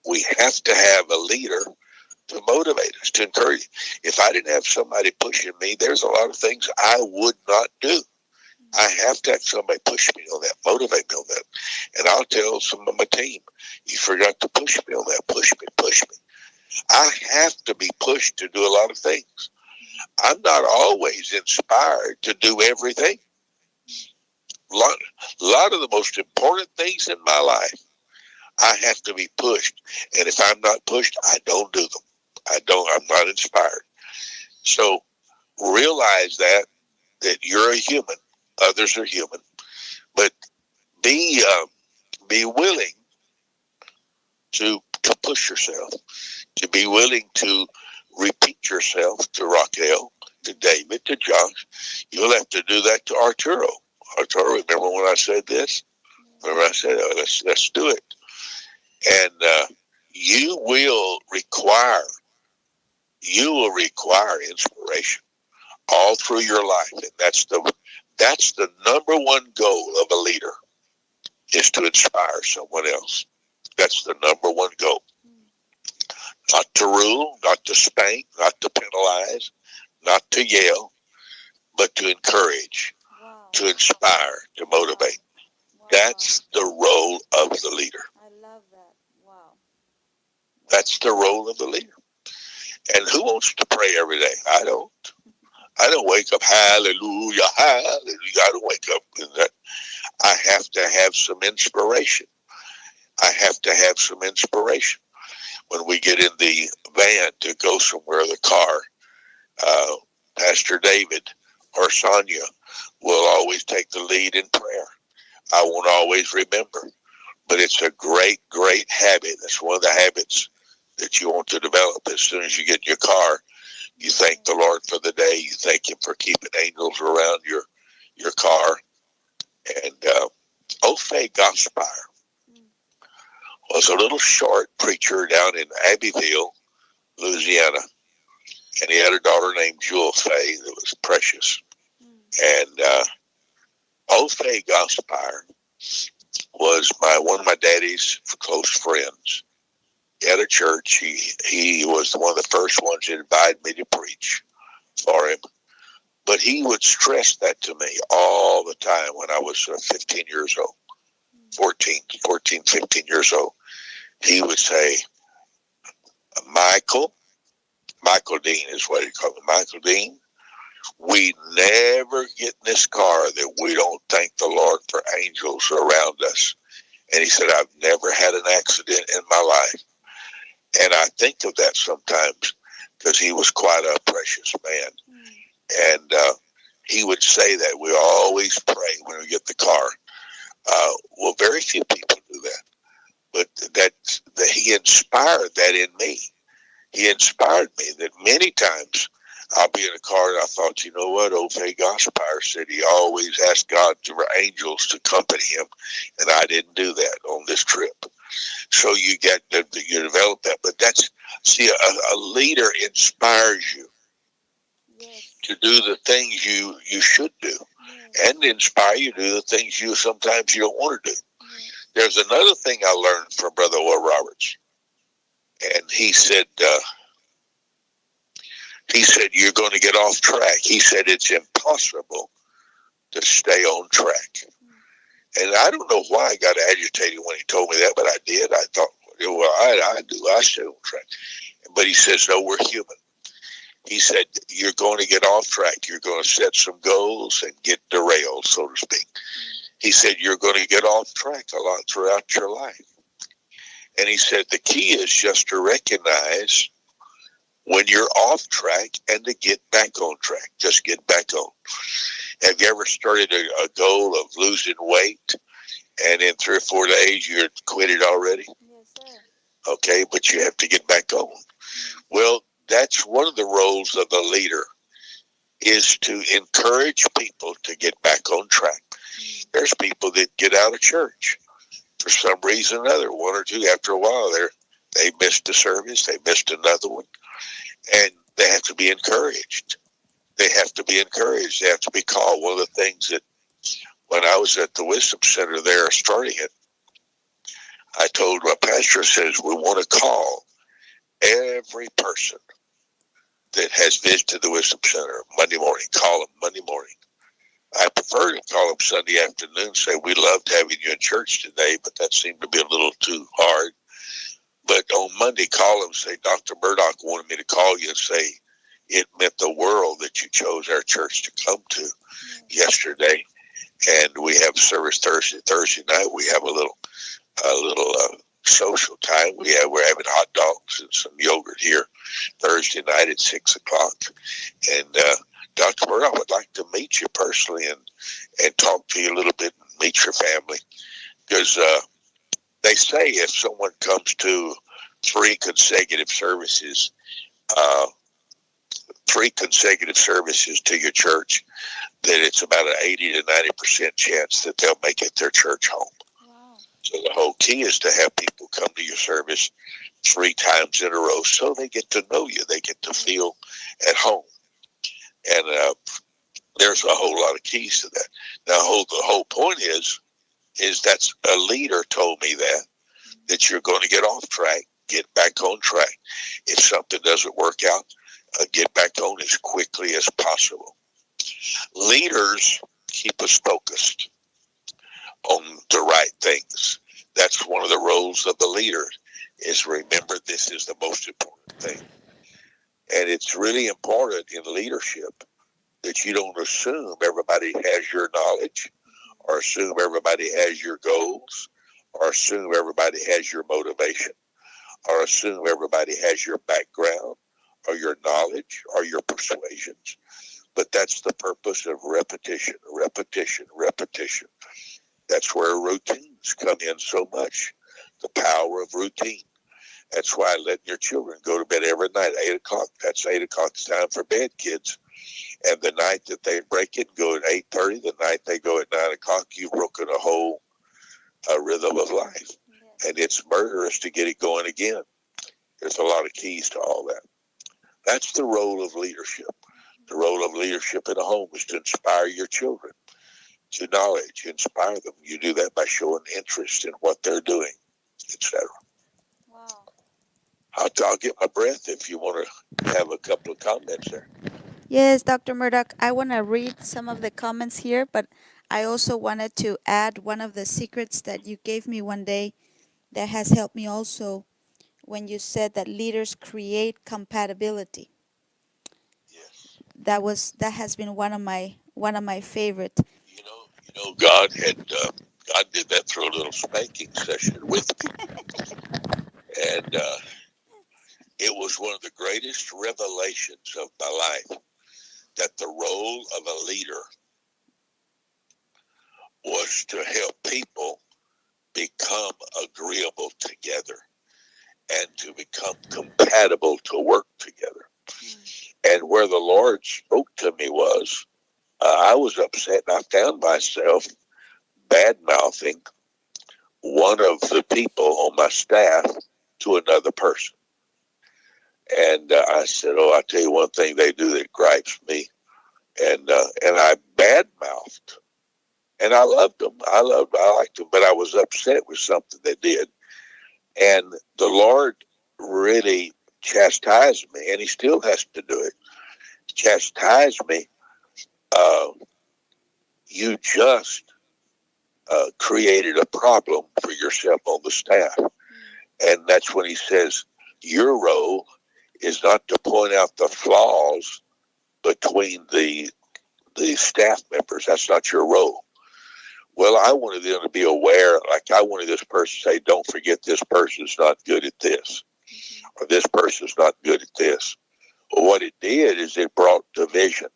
We have to have a leader to motivate us, to encourage. If I didn't have somebody pushing me, there's a lot of things I would not do. I have to have somebody push me on that, motivate me on that. And I'll tell some of my team, you forgot to push me on that. Push me, push me. I have to be pushed to do a lot of things. I'm not always inspired to do everything. A lot of the most important things in my life, I have to be pushed. And if I'm not pushed, I don't do them. I'm not inspired. So realize that you're a human. Others are human. But be willing to push yourself, to be willing to repeat yourself to Raquel, to David, to Josh. You'll have to do that to Arturo. Arturo, remember when I said this? Remember I said, let's do it. And you will require inspiration all through your life. And that's the number one goal of a leader, is to inspire someone else. That's the number one goal. Not to rule, not to spank, not to penalize, not to yell, but to encourage, to inspire, to motivate. That's the role of the leader. I love that. Wow. That's the role of the leader. And who wants to pray every day? I don't. I don't wake up, hallelujah, hallelujah. I don't wake up in that. I have to have some inspiration. I have to have some inspiration. When we get in the van to go somewhere, the car, Pastor David or Sonia will always take the lead in prayer. I won't always remember, but it's a great, great habit. That's one of the habits that you want to develop. As soon as you get in your car, you thank the Lord for the day. You thank Him for keeping angels around your car. And Ofe Gaspar was a little short preacher down in Abbeville, Louisiana. And he had a daughter named Jewel Faye that was precious. And Ofe Gaspar was one of my daddy's close friends. At a church, he was one of the first ones that invited me to preach for him. But he would stress that to me all the time when I was 15 years old, 14, 15 years old. He would say, Michael Dean is what he called me, Michael Dean, we never get in this car that we don't thank the Lord for angels around us. And he said, I've never had an accident in my life. And I think of that sometimes because he was quite a precious man. And he would say that we always pray when we get the car. Well, very few people do that. But that he inspired that in me. He inspired me that many times I'll be in a car and I thought, you know what, Ofe Gaspar said he always asked God for angels to accompany him. And I didn't do that on this trip. So you develop that. But a leader inspires you to do the things you should do, and inspire you to do the things sometimes you don't want to do. There's another thing I learned from Brother Will Roberts. And he said, you're going to get off track. He said, it's impossible to stay on track. And I don't know why I got agitated when he told me that, but I did. I thought, well, I do. I stay on track. But he says, no, we're human. He said, you're going to get off track. You're going to set some goals and get derailed, so to speak. He said, you're going to get off track a lot throughout your life. And he said the key is just to recognize when you're off track and to get back on track. Just get back on. Have you ever started a goal of losing weight and in 3 or 4 days you quit it already? Yes, sir. Okay, but you have to get back on. Well, that's one of the roles of the leader, is to encourage people to get back on track. There's people that get out of church for some reason or another, 1 or 2. After a while, they missed a service, they missed another one, and they have to be encouraged. They have to be encouraged. They have to be called. One of the things that when I was at the Wisdom Center there starting it, I told my pastor, says, we want to call every person that has visited the Wisdom Center Monday morning. Call them Monday morning. I prefer to call them Sunday afternoon, say, we loved having you in church today, but that seemed to be a little too hard. But on Monday, call them, say, Dr. Murdoch wanted me to call you and say, it meant the world that you chose our church to come to yesterday. And we have service Thursday night. We have a little social time. We're having hot dogs and some yogurt here Thursday night at 6 o'clock. And Dr. Murdoch, I would like to meet you personally and talk to you a little bit and meet your family. Because they say if someone comes to 3 consecutive services, 3 consecutive services to your church, that it's about an 80 to 90% chance that they'll make it their church home. Wow. So the whole key is to have people come to your service 3 times in a row so they get to know you. They get to feel at home. And there's a whole lot of keys to that. Now, the whole point is that's a leader told me that you're going to get off track, get back on track. If something doesn't work out, get back on as quickly as possible. Leaders keep us focused on the right things. That's one of the roles of the leader, is remember this is the most important thing. And it's really important in leadership that you don't assume everybody has your knowledge, or assume everybody has your goals, or assume everybody has your motivation, or assume everybody has your background, or your knowledge, or your persuasions. But that's the purpose of repetition, repetition, repetition. That's where routines come in so much, the power of routine. That's why letting your children go to bed every night, 8 o'clock. That's 8 o'clock. It's time for bed, kids. And the night that they break it and go at 8:30, the night they go at 9 o'clock, you've broken a whole rhythm of life. Yes. And it's murderous to get it going again. There's a lot of keys to all that. That's the role of leadership. The role of leadership in a home is to inspire your children to knowledge, inspire them. You do that by showing interest in what they're doing, etc. Wow. I'll get my breath if you want to have a couple of comments there. Yes, Dr. Murdoch, I want to read some of the comments here, but I also wanted to add one of the secrets that you gave me one day that has helped me also, when you said that leaders create compatibility. Yes. That has been one of my favorite. You know, God did that through a little spanking session with me, and it was one of the greatest revelations of my life, that the role of a leader was to help people become agreeable together and to become compatible to work together. And where the Lord spoke to me was, I was upset, and I found myself bad-mouthing one of the people on my staff to another person. And I said, I tell you one thing they do that gripes me. And I bad-mouthed. And I loved them. I liked them, but I was upset with something they did. And the Lord really chastised me, and he still has to do it. Chastise me. You just created a problem for yourself on the staff. And that's when he says, your role is not to point out the flaws between the staff members. That's not your role. Well, I wanted them to be aware, like I wanted this person to say, don't forget this person's not good at this, or this person's not good at this. Well, what it did is it brought division,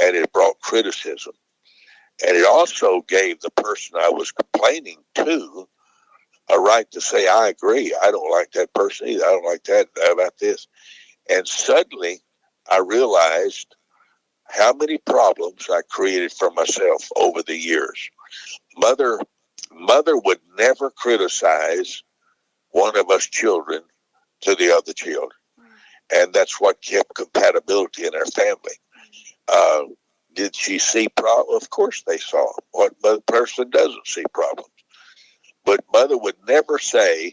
and it brought criticism. And it also gave the person I was complaining to a right to say, I agree. I don't like that person either. I don't like that about this. And suddenly I realized how many problems I created for myself over the years. Mother would never criticize one of us children to the other children. And that's what kept compatibility in our family. Did she see problems? Of course they saw. What person doesn't see problems? But mother would never say,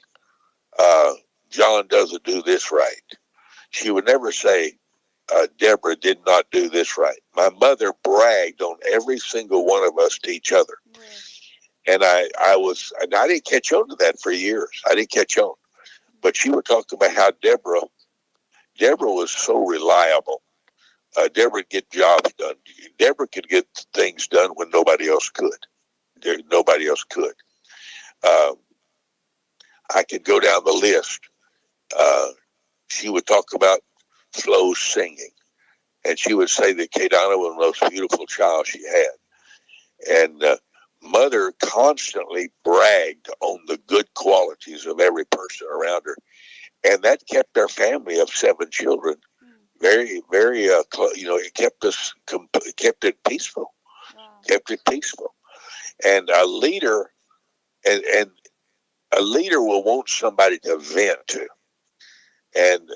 John doesn't do this right. She would never say, Deborah did not do this right. My mother bragged on every single one of us to each other. And I didn't catch on to that for years. I didn't catch on. But she would talk about how Deborah was so reliable. Deborah would get jobs done. Deborah could get things done when nobody else could. Nobody else could. I could go down the list. She would talk about Flo's singing. And she would say that Kadana was the most beautiful child she had. And mother constantly bragged on the good qualities of every person around her. And that kept our family of 7 children very, very, it kept it peaceful. Wow. Kept it peaceful. And a leader, and a leader will want somebody to vent to. And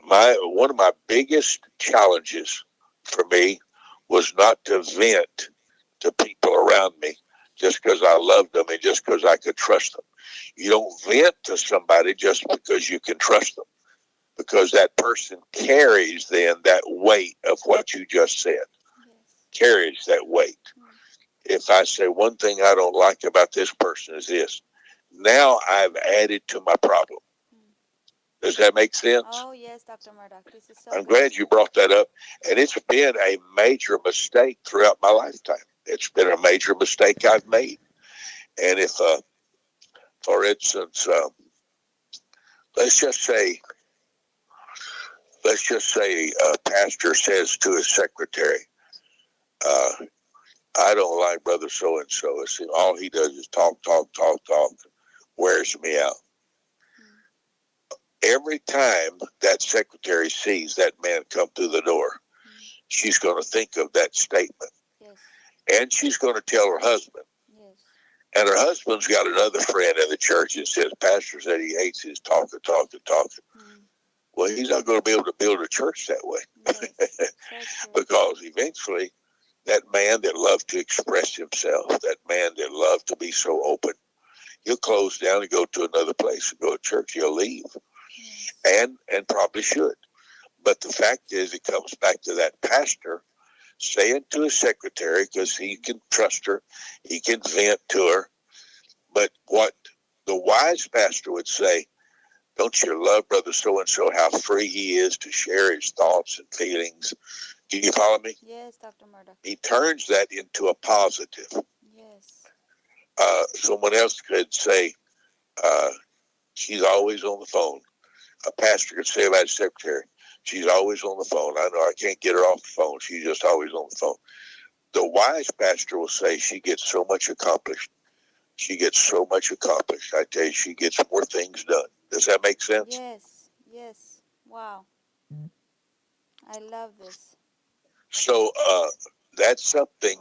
one of my biggest challenges for me was not to vent to people around me just because I loved them and just because I could trust them. You don't vent to somebody just because you can trust them, because that person carries then that weight of what you just said. Yes. Carries that weight. If I say one thing I don't like about this person is this, now I've added to my problem. Does that make sense? Oh, yes, Dr. Murdock. This is so I'm glad you brought that up. And it's been a major mistake throughout my lifetime. It's been a major mistake I've made. And if, for instance, let's just say a pastor says to his secretary, I don't like brother so-and-so. All he does is talk, wears me out. Every time that secretary sees that man come through the door, she's going to think of that statement. Yes. And she's going to tell her husband. Yes. And her husband's got another friend in the church that says, pastor said he hates his talking. Well, he's not going to be able to build a church that way. Yes, because eventually that man that loved to express himself, that man that loved to be so open, he'll close down and go to another place and go to church. He'll leave. Yes. And probably should. But the fact is, it comes back to that pastor saying to his secretary, because he can trust her, he can vent to her. But what the wise pastor would say, don't you love brother so-and-so, how free he is to share his thoughts and feelings? Do you follow me? Yes, Dr. Murdock. He turns that into a positive. Yes. Someone else could say, she's always on the phone. A pastor could say about his secretary, she's always on the phone. I know I can't get her off the phone. She's just always on the phone. The wise pastor will say she gets so much accomplished. She gets so much accomplished. I tell you, she gets more things done. Does that make sense? Yes, yes. Wow. I love this. So that's something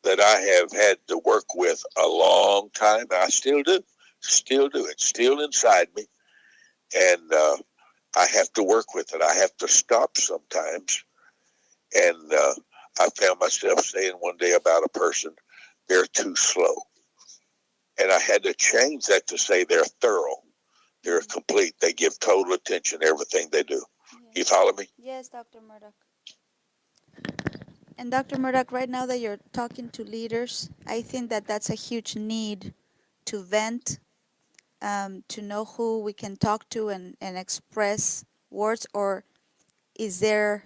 that I have had to work with a long time. I still do. It's still inside me. And I have to work with it. I have to stop sometimes. And I found myself saying one day about a person, they're too slow. And I had to change that to say they're thorough. They're complete. They give total attention to everything they do. Yes. You follow me? Yes, Dr. Murdock. And Dr. Murdock, right now that you're talking to leaders, I think that that's a huge need to vent, to know who we can talk to and express words. Or is there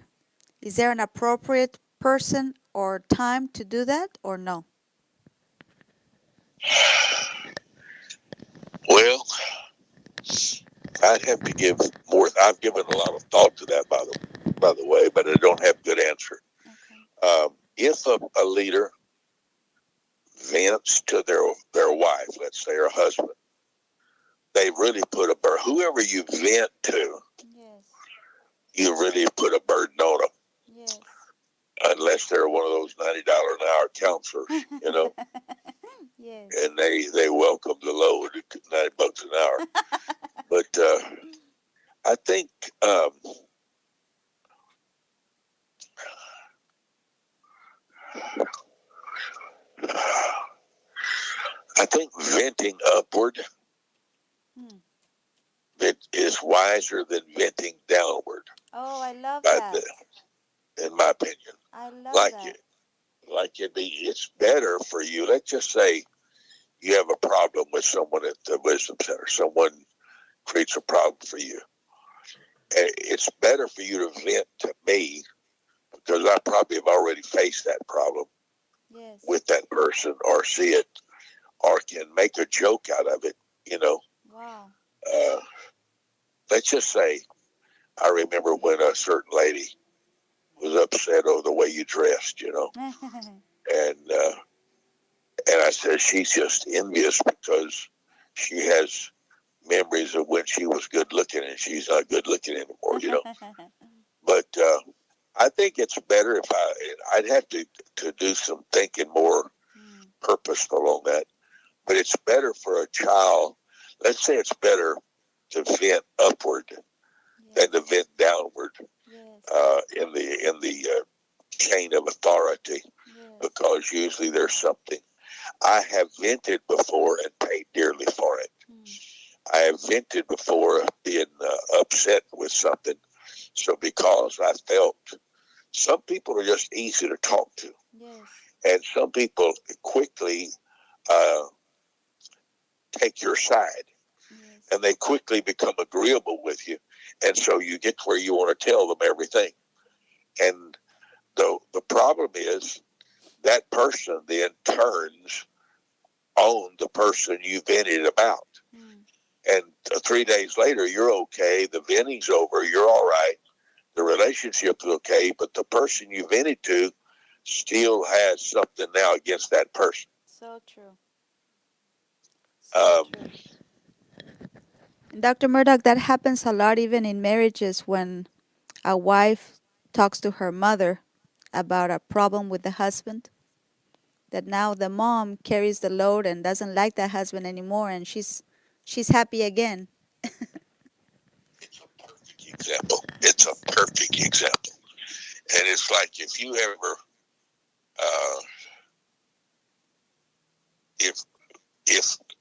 an appropriate person or time to do that, or no? Well, I'd have to give more. I've given a lot of thought to that, by the way, but I don't have a good answer. Okay. If a leader vents to their wife, let's say her husband, they really put a burden. Whoever you vent to, Yes. you really put a burden on them. Yes. Unless they're one of those $90 an hour counselors, you know, Yes. and they welcome the load at $90 an hour. But I think I think venting upward Hmm. is wiser than venting downward. Oh, I love By that. in my opinion, I love like that. it's better for you. Let's just say you have a problem with someone at the wisdom center. Someone creates a problem for you. And it's better for you to vent to me because I probably have already faced that problem Yes. with that person or see it or can make a joke out of it, you know. Wow. Uh, let's just say I remember when a certain lady was upset over the way you dressed, you know, and I said she's just envious because she has memories of when she was good looking and she's not good looking anymore, you know. But I think it's better if I'd have to do some thinking more purposeful on that. But it's better for a child. Let's say it's better to vent upward than to vent downward Yes. in the chain of authority, Yes. because usually there's something. I have vented before and paid dearly for it. I have vented before being upset with something. So because I felt some people are just easy to talk to, Yes. and some people quickly uh, take your side, Yes. and they quickly become agreeable with you, and so you get to where you want to tell them everything. And the problem is that person then turns on the person you vented about. And 3 days later, you're okay. The venting's over. You're all right. The relationship's okay. But the person you vented to still has something now against that person. So true. So true. Dr. Murdoch, that happens a lot even in marriages when a wife talks to her mother about a problem with the husband, that now the mom carries the load and doesn't like that husband anymore, and she's happy again. It's a perfect example. It's a perfect example. And it's like if you ever, uh, if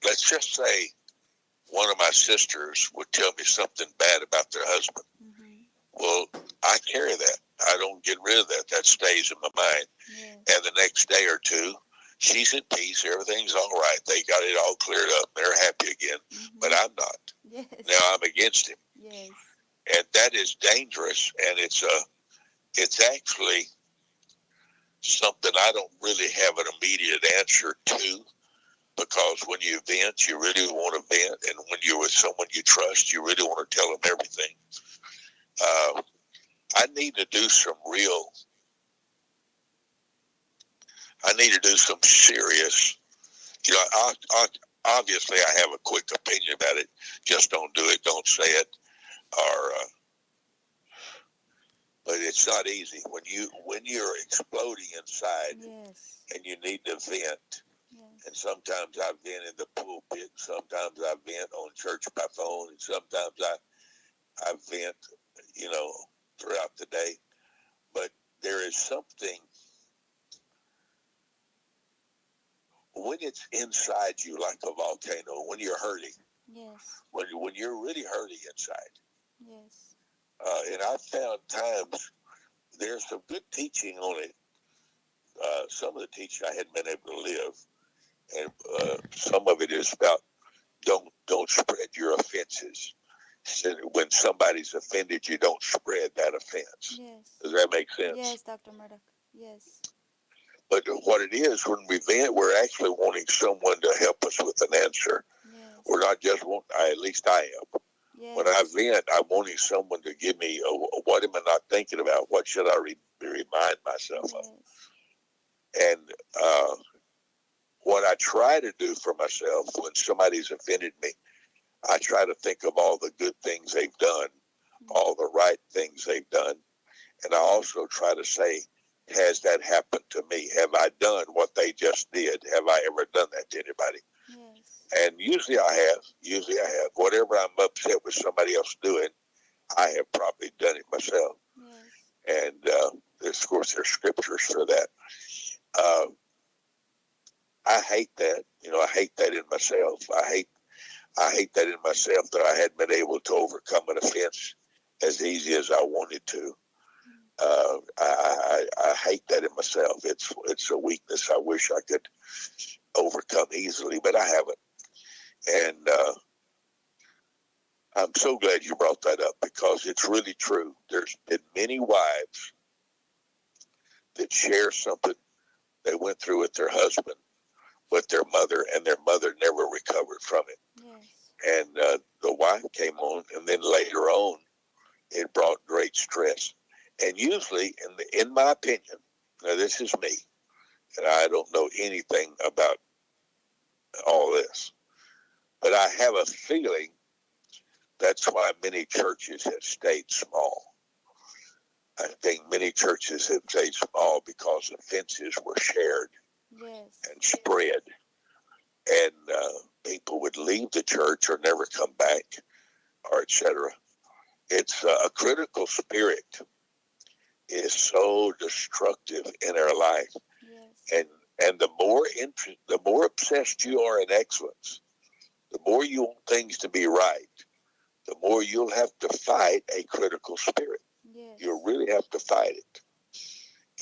let's just say one of my sisters would tell me something bad about their husband. Well, I carry that. I don't get rid of that. That stays in my mind. Yes. And the next day or two, she's at peace. Everything's all right. They got it all cleared up. They're happy again. But I'm not. Yes. Now I'm against him. Yes. And that is dangerous. And it's actually something I don't really have an immediate answer to. Because when you vent, you really want to vent. And when you're with someone you trust, you really want to tell them everything. I need to do some serious, you know, obviously I have a quick opinion about it. Just don't do it. Don't say it. But it's not easy when you're exploding inside. Yes. And you need to vent. Yes. And sometimes I vent in the pulpit. Sometimes I vent on church by phone. And sometimes I vent, you know, throughout the day. But there is something when it's inside you like a volcano, when you're hurting. Yes. When you're really hurting inside. Yes. And I've found times there's some good teaching on it. Some of the teaching I hadn't been able to live, and some of it is about don't spread your offenses. So when somebody's offended you, don't spread that offense. Yes. Does that make sense? Yes, Dr. Murdoch. Yes. But what it is, when we vent, we're actually wanting someone to help us with an answer. Yes. We're not just at least I am. Yes. When I vent, I'm wanting someone to give me, what am I not thinking about? What should I remind myself of? And what I try to do for myself when somebody's offended me, I try to think of all the good things they've done, all the right things they've done. And I also try to say, has that happened to me? Have I done what they just did? Have I ever done that to anybody? Yes. And usually I have. Usually I have. Whatever I'm upset with somebody else doing, I have probably done it myself. Yes. And of course, there's scriptures for that. I hate that. I hate that in myself. I hate that in myself that I hadn't been able to overcome an offense as easy as I wanted to. I hate that in myself. It's a weakness I wish I could overcome easily, but I haven't. And I'm so glad you brought that up because it's really true. There's been many wives that share something they went through with their husband, with their mother, and their mother never recovered from it. Yes. And the wife came on, and then later on, it brought great stress. And usually, in my opinion, now this is me, and I don't know anything about all this, but I have a feeling that's why many churches have stayed small. I think many churches have stayed small because offenses were shared and spread, and people would leave the church or never come back, or etc. It's a critical spirit is so destructive in our life, and the more obsessed you are in excellence, the more you want things to be right, the more you'll have to fight a critical spirit. Yes. You really have to fight it,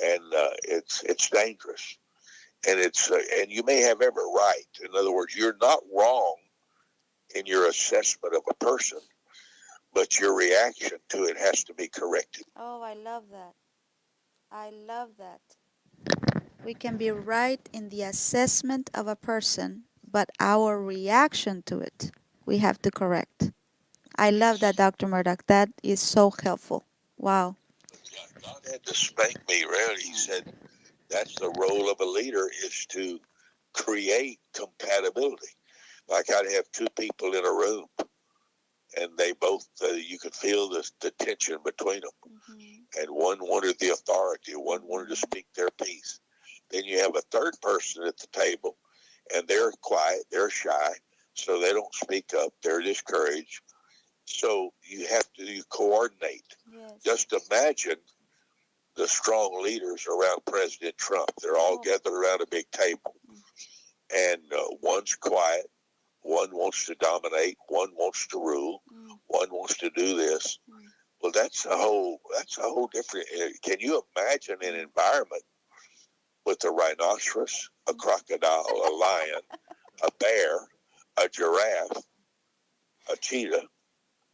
and it's dangerous, and and you may have every right. In other words, you're not wrong in your assessment of a person, but your reaction to it has to be corrected. Oh, I love that. I love that. We can be right in the assessment of a person, but our reaction to it, we have to correct. I love that, Dr. Murdoch. That is so helpful. Wow. God had to spank me, really. He said, that's the role of a leader, is to create compatibility. Like I'd have two people in a room, and they both, you could feel the tension between them. Mm-hmm. And one wanted the authority, one wanted to speak their piece. Then you have a third person at the table, and they're quiet, they're shy, so they don't speak up, they're discouraged. So you have to coordinate. Yes. Just imagine the strong leaders around President Trump. They're all gathered around a big table, and one's quiet, one wants to dominate, one wants to rule, one wants to do this. Well, that's a whole different. Can you imagine an environment with a rhinoceros, a crocodile, a lion, a bear, a giraffe, a cheetah,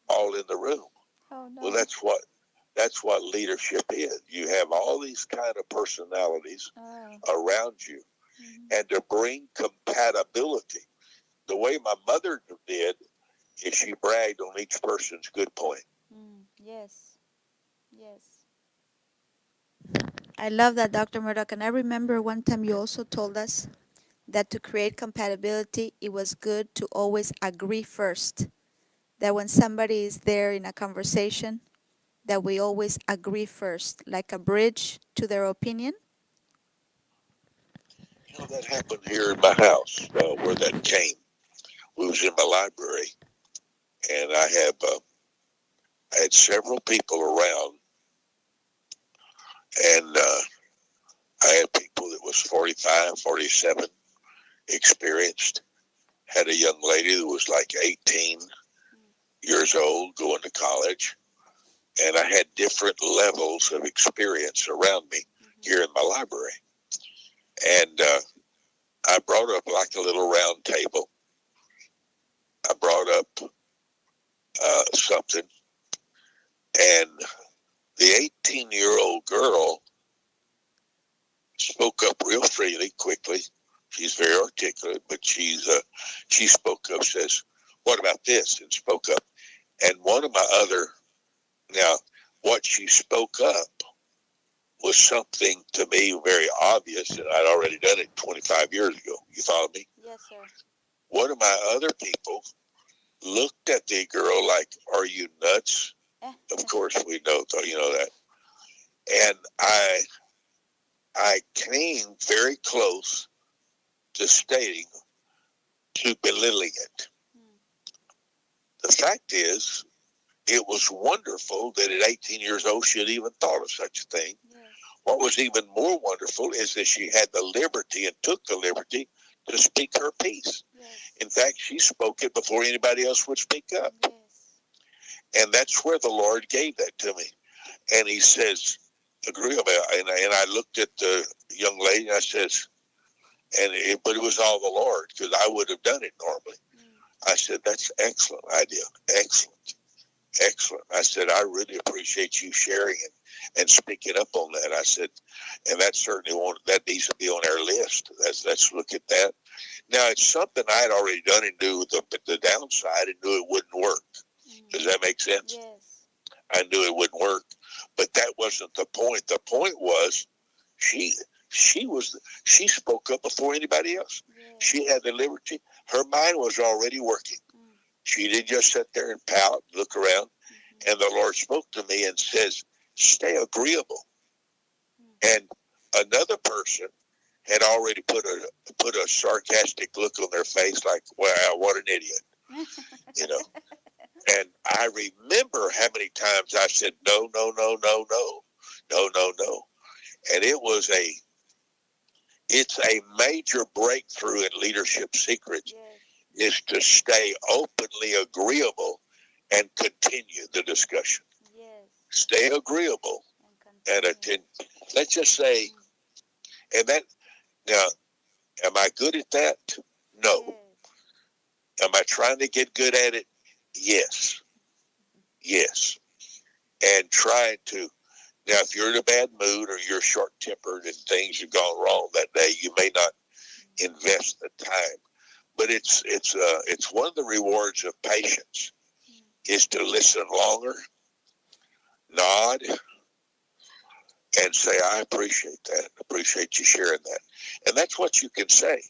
all in the room? Oh, no. Well, that's what leadership is. You have all these kind of personalities around you, and to bring compatibility. The way my mother did is she bragged on each person's good point. Yes. Yes. I love that, Dr. Murdoch. And I remember one time you also told us that to create compatibility, it was good to always agree first. That when somebody is there in a conversation, that we always agree first, like a bridge to their opinion. That happened here in my house, where that came. We was in my library, and I had several people around, and I had people that was 45, 47, experienced. Had a young lady that was like 18 years old, going to college, and I had different levels of experience around me here in my library. And I brought up like a little round table. I brought up something, and the 18-year-old girl spoke up real She's very articulate, but she spoke up, says, what about this? And spoke up. And one of my other, now, what she spoke up was something to me very obvious, and I'd already done it 25 years ago. You follow me? Yes, sir. One of my other people looked at the girl like, are you nuts? Of course we know, you know that. And I came very close to stating, to belittling it. The fact is, it was wonderful that at 18 years old she had even thought of such a thing. Yes. What was even more wonderful is that she had the liberty and took the liberty to speak her piece. Yes. In fact, she spoke it before anybody else would speak up. Yes. And that's where the Lord gave that to me. And he says, agree about it. And I looked at the young lady and I says, but it was all the Lord, because I would have done it normally. I said, that's excellent idea. Excellent. Excellent. I said, I really appreciate you sharing it and speaking up on that. I said, and that certainly that needs to be on our list. Let's look at that. Now, it's something I had already done and knew the downside and knew it wouldn't work. Does that make sense? Yes. I knew it wouldn't work, but that wasn't the point. The point was she spoke up before anybody else. Yes. She had the liberty. Her mind was already working. She didn't just sit there and pout, look around. And the Lord spoke to me and says, stay agreeable. And another person had already put a sarcastic look on their face like, wow, what an idiot. You know. And I remember how many times I said, no, no, no, no, no, no, no, no. And it's a major breakthrough in leadership secrets. Yes. Is to stay openly agreeable and continue the discussion. Yes. Stay agreeable and attend. Let's just say, and that, now, am I good at that? No. Yes. Am I trying to get good at it? Yes. Yes. And trying to, now, if you're in a bad mood or you're short-tempered and things have gone wrong that day, you may not invest the time. But it's one of the rewards of patience is to listen longer, nod, and say, I appreciate that. Appreciate you sharing that. And that's what you can say.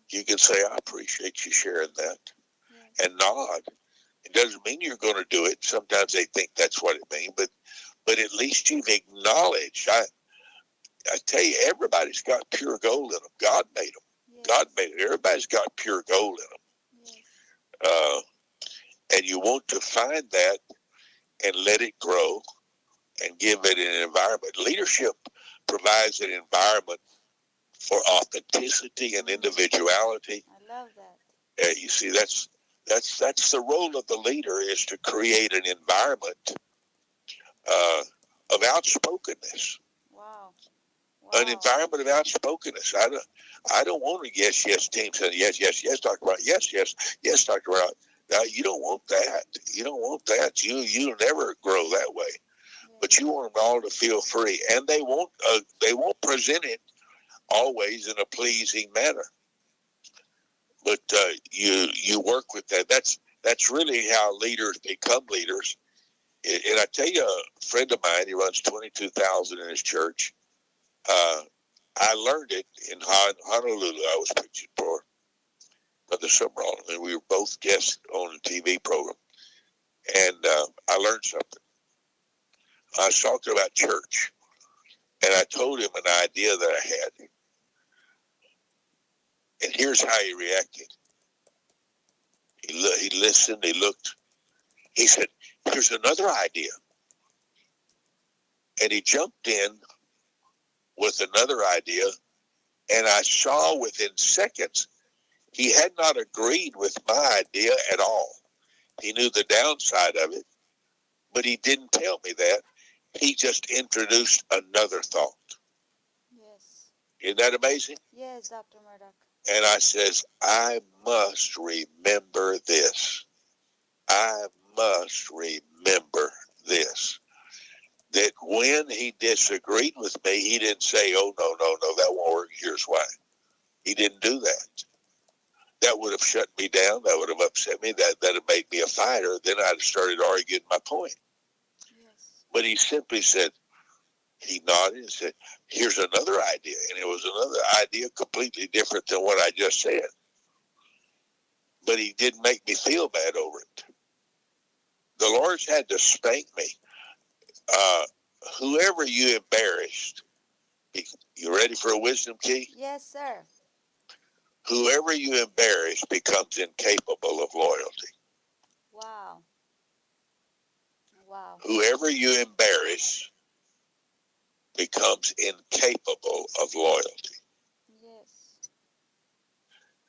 You can say, I appreciate you sharing that. And nod. It doesn't mean you're going to do it. Sometimes they think that's what it means, but at least you've acknowledged. I tell you, everybody's got pure gold in them. God made them. God made it. Everybody's got pure gold in them. And you want to find that and let it grow and give it an environment. Leadership provides an environment for authenticity and individuality. I love that. You see, that's the role of the leader, is to create an environment of outspokenness. Wow. An environment of outspokenness. I don't want a yes team saying yes, Dr. Brown, yes, Dr. Brown. Now, you don't want that. You don't want that. You'll never grow that way. But you want them all to feel free, and they won't present it always in a pleasing manner. But you work with that. That's really how leaders become leaders. And I tell you, a friend of mine, he runs 22,000 in his church. I learned it in Honolulu. I was preaching for Brother Summerall, and we were both guests on a TV program. And I learned something. I was talking about church, and I told him an idea that I had. And here's how he reacted. He listened, he looked. He said, here's another idea. And he jumped in with another idea, and I saw within seconds he had not agreed with my idea at all. He knew the downside of it, but he didn't tell me that. He just introduced another thought. Yes. Isn't that amazing? Yes, Dr. Murdoch. And I says, I must remember this. I must remember this. That when he disagreed with me, he didn't say, oh, no, that won't work. Here's why. He didn't do that. That would have shut me down. That would have upset me. That would made me a fighter. Then I'd have started arguing my point. Yes. But he simply said, he nodded and said, here's another idea. And it was another idea completely different than what I just said. But he didn't make me feel bad over it. The Lord's had to spank me. Whoever you embarrassed, you ready for a wisdom key? Yes, sir. Whoever you embarrass becomes incapable of loyalty. Wow. Wow. Whoever you embarrass becomes incapable of loyalty. Yes.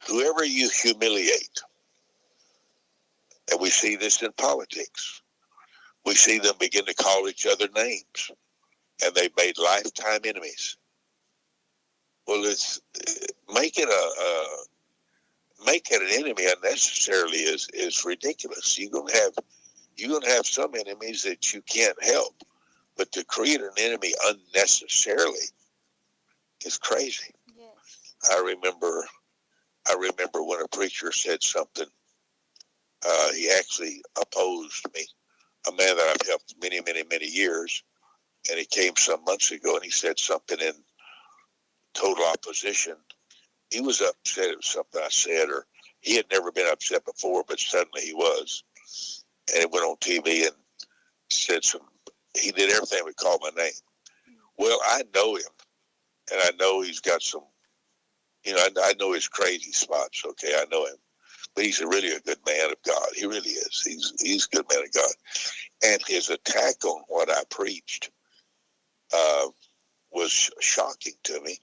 Whoever you humiliate, and we see this in politics, we see them begin to call each other names, and they've made lifetime enemies. Well, it's making an enemy unnecessarily is ridiculous. You're gonna have some enemies that you can't help, but to create an enemy unnecessarily is crazy. Yes. I remember when a preacher said something. He actually opposed me, a man that I've helped many, many, many years, and he came some months ago and he said something in total opposition. He was upset at something I said, or he had never been upset before, but suddenly he was. And it went on TV and said he did everything but call my name. Well, I know him, and I know he's got some, I know his crazy spots, okay? I know him. But he's really a good man of God. He really is. He's a good man of God. And his attack on what I preached was shocking to me.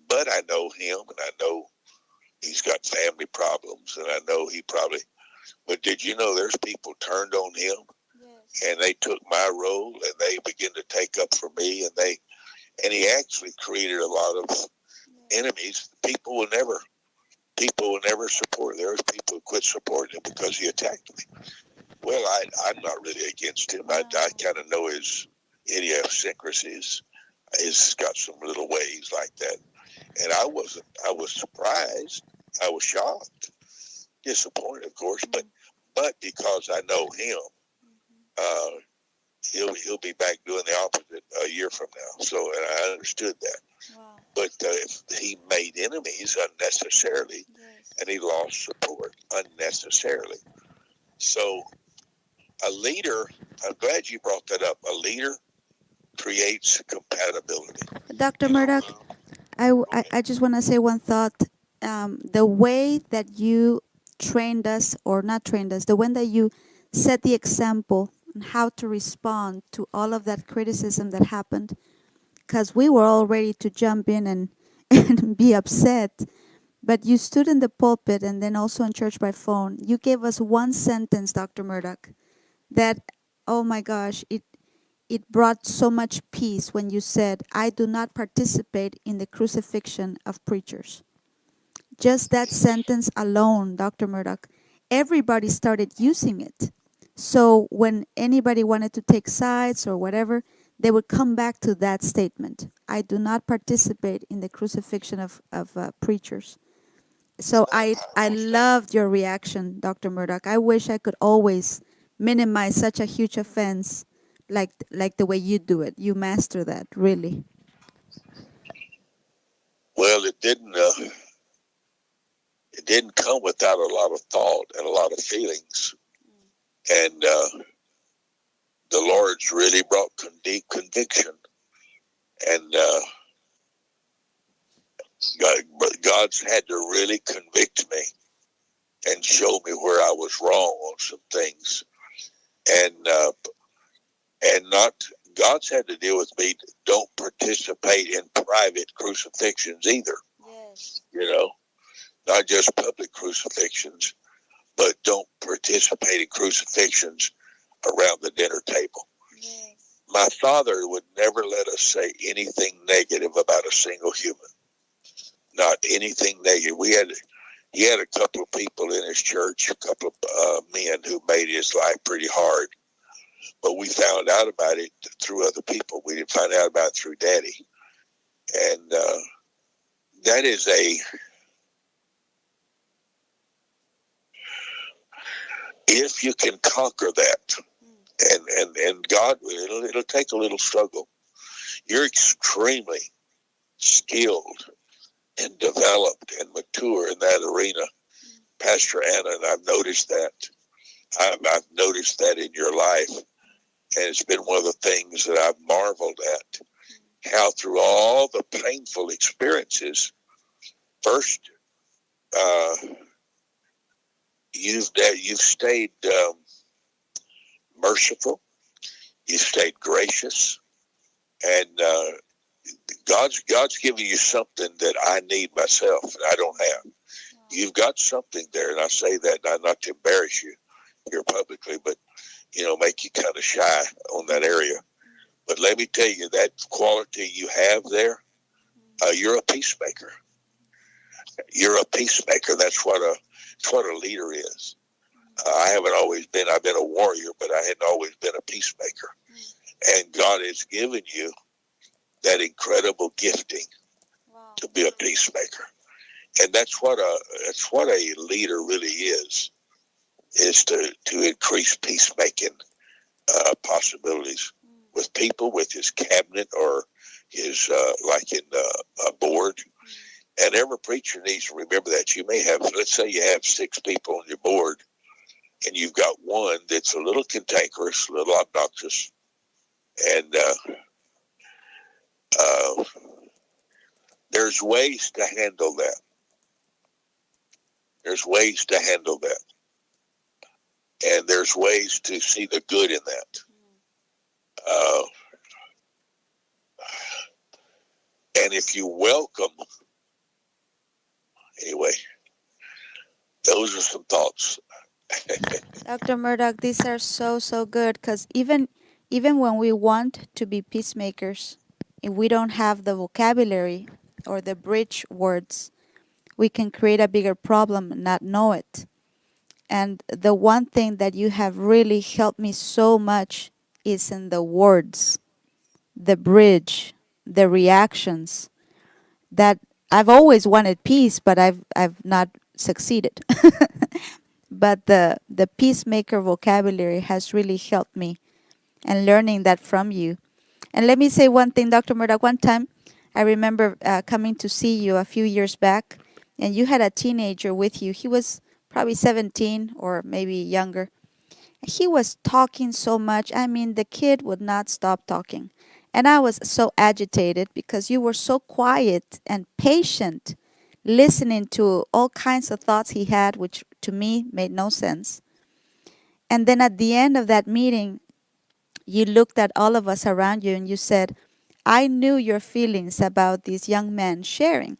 But I know him, and I know he's got family problems, and I know but did you know there's people turned on him? Yes. And they took my role, and they began to take up for me, and he actually created a lot of enemies. People will never support. There's people who quit supporting him because he attacked me. Well, I'm not really against him. I kind of know his idiosyncrasies. He's got some little ways like that. And I was surprised. I was shocked. Disappointed, of course, but because I know him, he'll be back doing the opposite a year from now. So, and I understood that. Wow. But if he made enemies unnecessarily, Yes. and he lost support unnecessarily. So, a leader, I'm glad you brought that up. A leader creates compatibility. Dr. Murdoch, I just want to say one thought. The way that you trained us, or not trained us, the way that you set the example on how to respond to all of that criticism that happened, because we were all ready to jump in and be upset. But you stood in the pulpit and then also in church by phone. You gave us one sentence, Dr. Murdoch, that, oh my gosh, it brought so much peace when you said, I do not participate in the crucifixion of preachers. Just that sentence alone, Dr. Murdoch, everybody started using it. So when anybody wanted to take sides or whatever, they would come back to that statement. I do not participate in the crucifixion of preachers. So I loved your reaction, Dr. Murdoch. I wish I could always minimize such a huge offense like the way you do it. You master that, really. Well, it didn't come without a lot of thought and a lot of feelings. And the Lord's really brought deep conviction. And God's had to really convict me and show me where I was wrong on some things. And God's had to deal with me. Don't participate in private crucifixions either. Yes. Not just public crucifixions, but don't participate in crucifixions around the dinner table. Yes. My father would never let us say anything negative about a single human. Not anything negative. He had a couple of people in his church, a couple of men who made his life pretty hard. But we found out about it through other people. We didn't find out about it through Daddy. And that is if you can conquer that, and God, it'll take a little struggle. You're extremely skilled and developed and mature in that arena, Pastor Anna, and I've noticed that. I've noticed that in your life, and it's been one of the things that I've marveled at, how through all the painful experiences, first, you've stayed merciful, you stayed gracious, and God's giving you something that I need myself, and I don't have. You've got something there, and I say that not to embarrass you here publicly, but make you kind of shy on that area. But let me tell you, that quality you have there, you're a peacemaker. You're a peacemaker. That's what a leader is. I haven't always been. I've been a warrior, but I hadn't always been a peacemaker. And God has given you that incredible gifting to be a peacemaker. And that's what a leader really is to increase peacemaking possibilities with people, with his cabinet, or his like in a board. And every preacher needs to remember that. You may have, let's say you have 6 people on your board, and you've got one that's a little cantankerous, a little obnoxious, and there's ways to handle that. There's ways to handle that. And there's ways to see the good in that. And if you welcome, anyway, those are some thoughts. Dr. Murdoch, these are so good, because even when we want to be peacemakers, if we don't have the vocabulary or the bridge words, we can create a bigger problem and not know it. And the one thing that you have really helped me so much is in the words, the bridge, the reactions. That I've always wanted peace, but I've not succeeded. But the peacemaker vocabulary has really helped me, and learning that from you. And let me say one thing, Dr. Murdoch. One time, I remember coming to see you a few years back, and you had a teenager with you. He was probably 17 or maybe younger. He was talking so much. I mean, the kid would not stop talking. And I was so agitated because you were so quiet and patient, listening to all kinds of thoughts he had, which to me made no sense. And then at the end of that meeting, you looked at all of us around you and you said, I knew your feelings about this young man sharing.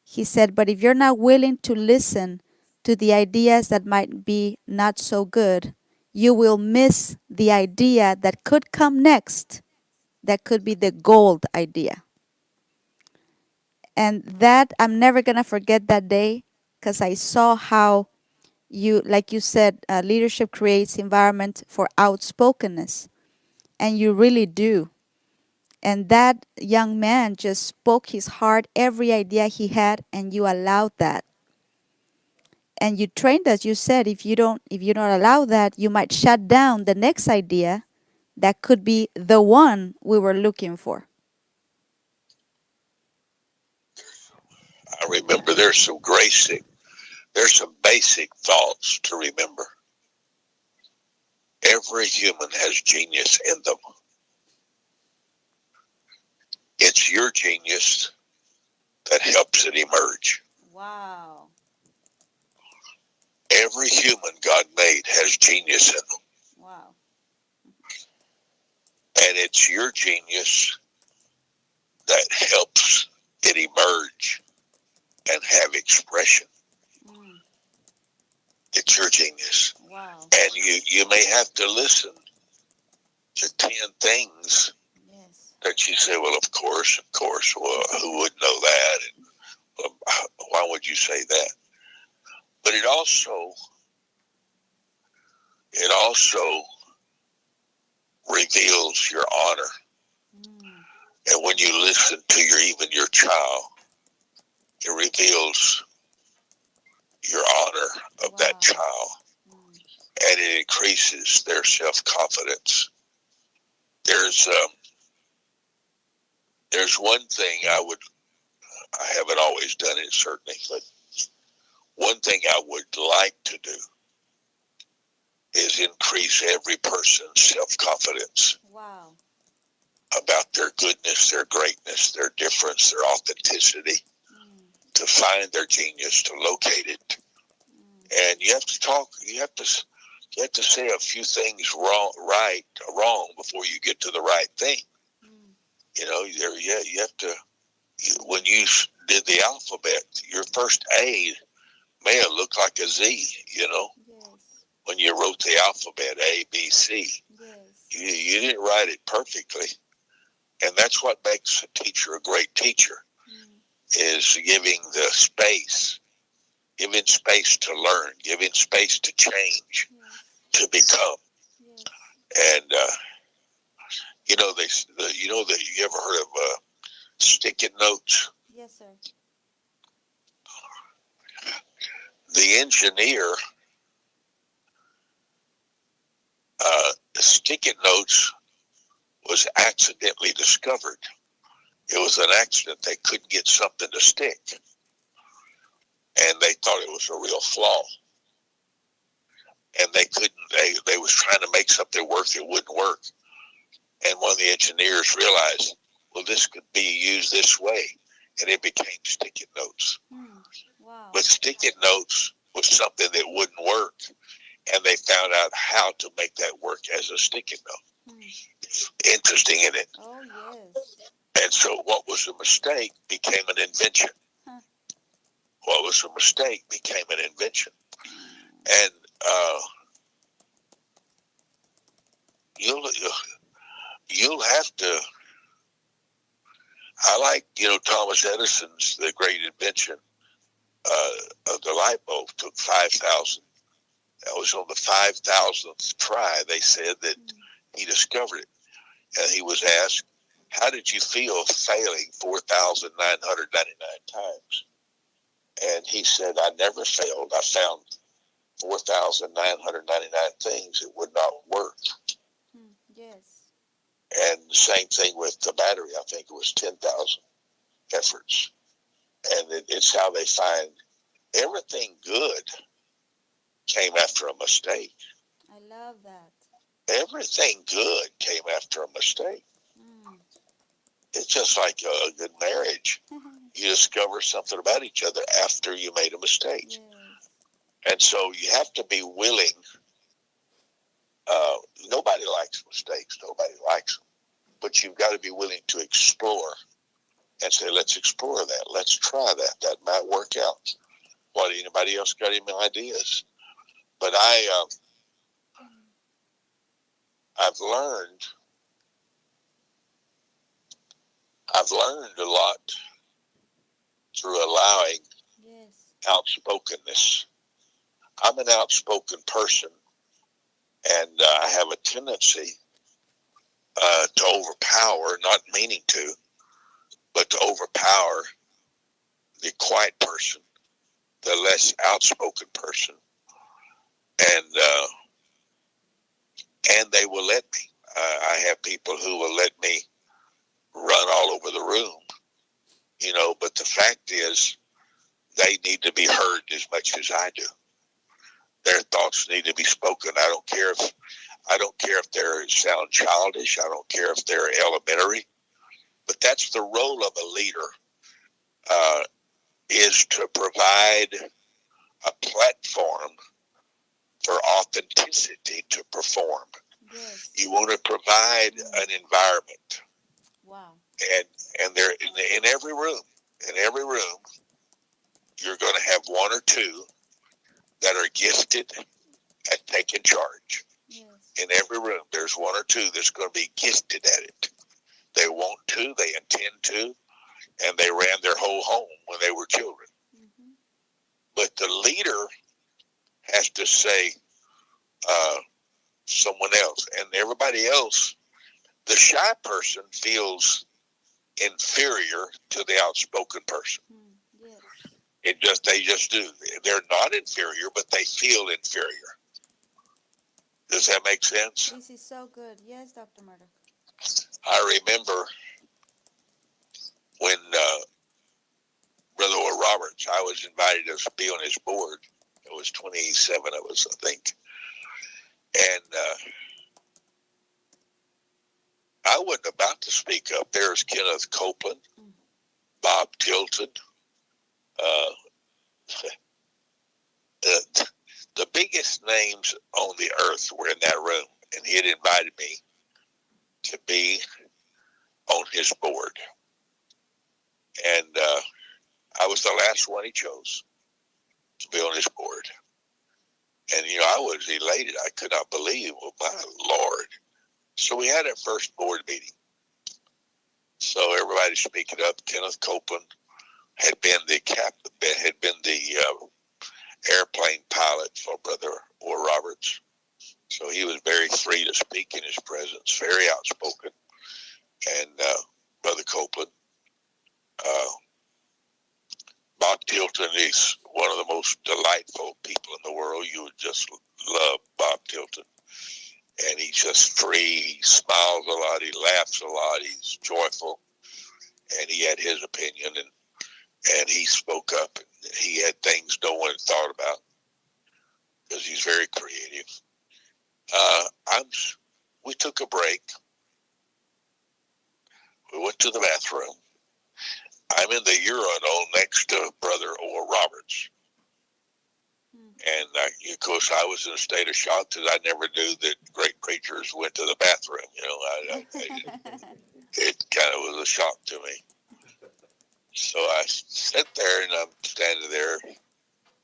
He said, but if you're not willing to listen to the ideas that might be not so good, you will miss the idea that could come next, that could be the gold idea. And that, I'm never going to forget that day, because I saw how you, like you said, leadership creates environment for outspokenness. And you really do. And that young man just spoke his heart, every idea he had, and you allowed that. And you trained us. You said if you don't allow that, you might shut down the next idea that could be the one we were looking for. I remember there's some basic thoughts to remember. Every human has genius in them. It's your genius that helps it emerge. Wow. Every human God made has genius in them. Wow. And it's your genius that helps it emerge and have expression. It's your genius. Wow. And you may have to listen to 10 things that you say, well, of course, well, who would know that? And why would you say that? But it also reveals your honor. And when you listen to even your child, it reveals your honor of that child. and it increases their self-confidence. There's one thing I haven't always done it, certainly, but one thing I would like to do is increase every person's self-confidence. Wow. About their goodness, their greatness, their difference, their authenticity, to find their genius, to locate it. And you have to talk, you have to say a few things wrong before you get to the right thing. You know, you have to, when you did the alphabet, your first A may have looked like a Z, you know, Yes. when you wrote the alphabet, A, B, C. Yes. You didn't write it perfectly. And that's what makes a teacher a great teacher, is giving space to learn, giving space to change, to become. And, you know, you ever heard of sticky notes? Yes, sir. The engineer, the sticky notes was accidentally discovered. It was an accident. They couldn't get something to stick, and they thought it was a real flaw. And they couldn't. They was trying to make something work. It wouldn't work. And one of the engineers realized, well, this could be used this way, and it became sticky notes. Wow. But sticky notes was something that wouldn't work, and they found out how to make that work as a sticky note. Interesting, isn't it? Oh, yes. And so what was a mistake became an invention. What was a mistake became an invention. And you'll have to, I like, you know, Thomas Edison's, the great invention of the light bulb took 5,000. That was on the 5,000th try, they said, that he discovered it. And he was asked, how did you feel failing 4,999 times? And he said, I never failed. I found 4,999 things that would not work. Yes. And the same thing with the battery. I think it was 10,000 efforts. And it's how they find everything good came after a mistake. I love that. Everything good came after a mistake. It's just like a good marriage. You discover something about each other after you made a mistake. Yes. And so you have to be willing. Nobody likes mistakes. Nobody likes them. But you've got to be willing to explore and say, let's explore that. Let's try that. That might work out. What, anybody else got any ideas? But I've learned a lot through allowing outspokenness. I'm an outspoken person, and I have a tendency to overpower, not meaning to, but to overpower the quiet person, the less outspoken person, and they will let me. I have people who will let me run all over the room, you know, but the fact is they need to be heard as much as I do. Their thoughts need to be spoken. I don't care if they sound childish. I don't care if they're elementary, but that's the role of a leader, is to provide a platform for authenticity to perform. Yes. You want to provide an environment. Wow. And they're in every room. In every room, you're going to have one or two that are gifted at taking charge. Yes. In every room, there's one or two that's going to be gifted at it. They want to, they intend to, and they ran their whole home when they were children. But the leader has to say someone else, and everybody else, the shy person feels inferior to the outspoken person. Yes. They just do. They're not inferior, but they feel inferior. Does that make sense? This is so good. Yes, Dr. Murdoch. I remember when Brother Oral Roberts, I was invited to be on his board. It was 27 of us, I think. And I wasn't about to speak up. There's Kenneth Copeland, Bob Tilton. The biggest names on the earth were in that room, and he had invited me to be on his board. And I was the last one he chose to be on his board. And, I was elated. I could not believe, well, my Lord. So we had our first board meeting. So everybody speaking up. Kenneth Copeland had been the airplane pilot for Brother Oral Roberts. So he was very free to speak in his presence, very outspoken. And Brother Copeland, Bob Tilton is one of the most delightful people in the world. You would just love Bob Tilton. And he's just free. He smiles a lot. He laughs a lot. He's joyful. And he had his opinion, and he spoke up. And he had things no one had thought about because he's very creative. We took a break. We went to the bathroom. I'm in the urinal next to Brother Oral Roberts. And, of course, I was in a state of shock because I never knew that great preachers went to the bathroom. It kind of was a shock to me. So I sit there, and I'm standing there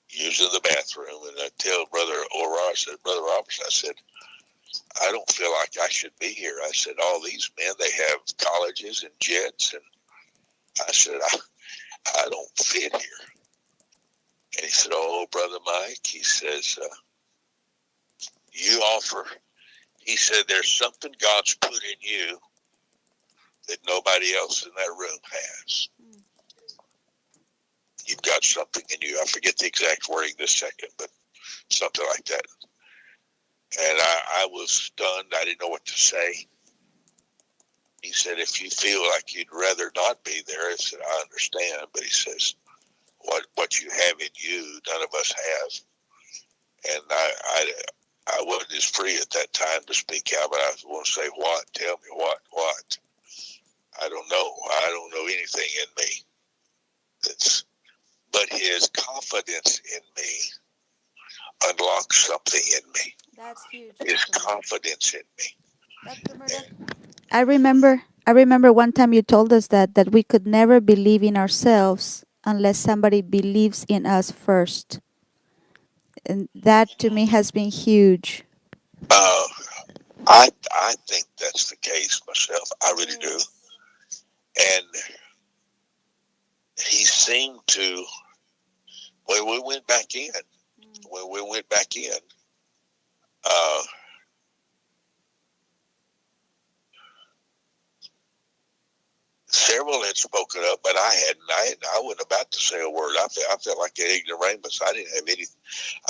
using the bathroom, and I tell Brother Oral, I said, Brother Roberts, I said, I don't feel like I should be here. I said, all these men, they have colleges and jets, and I said, I don't fit here. And he said, oh, Brother Mike, he says, you offer, he said, there's something God's put in you that nobody else in that room has. You've got something in you. I forget the exact wording this second, but something like that. And I was stunned. I didn't know what to say. He said, if you feel like you'd rather not be there, I said, I understand. But he says, what you have in you, none of us have. And I wasn't as free at that time to speak out, but I want to say, what? Tell me what? I don't know. I don't know anything in me. But his confidence in me unlocks something in me. That's huge. His confidence in me. Dr. Murdoch, I remember one time you told us that we could never believe in ourselves unless somebody believes in us first. And that to me has been huge. I think that's the case myself. I really do. And he seemed to, when we went back in, several had spoken up, but I wasn't about to say a word. I felt like an ignoramus. I didn't have any.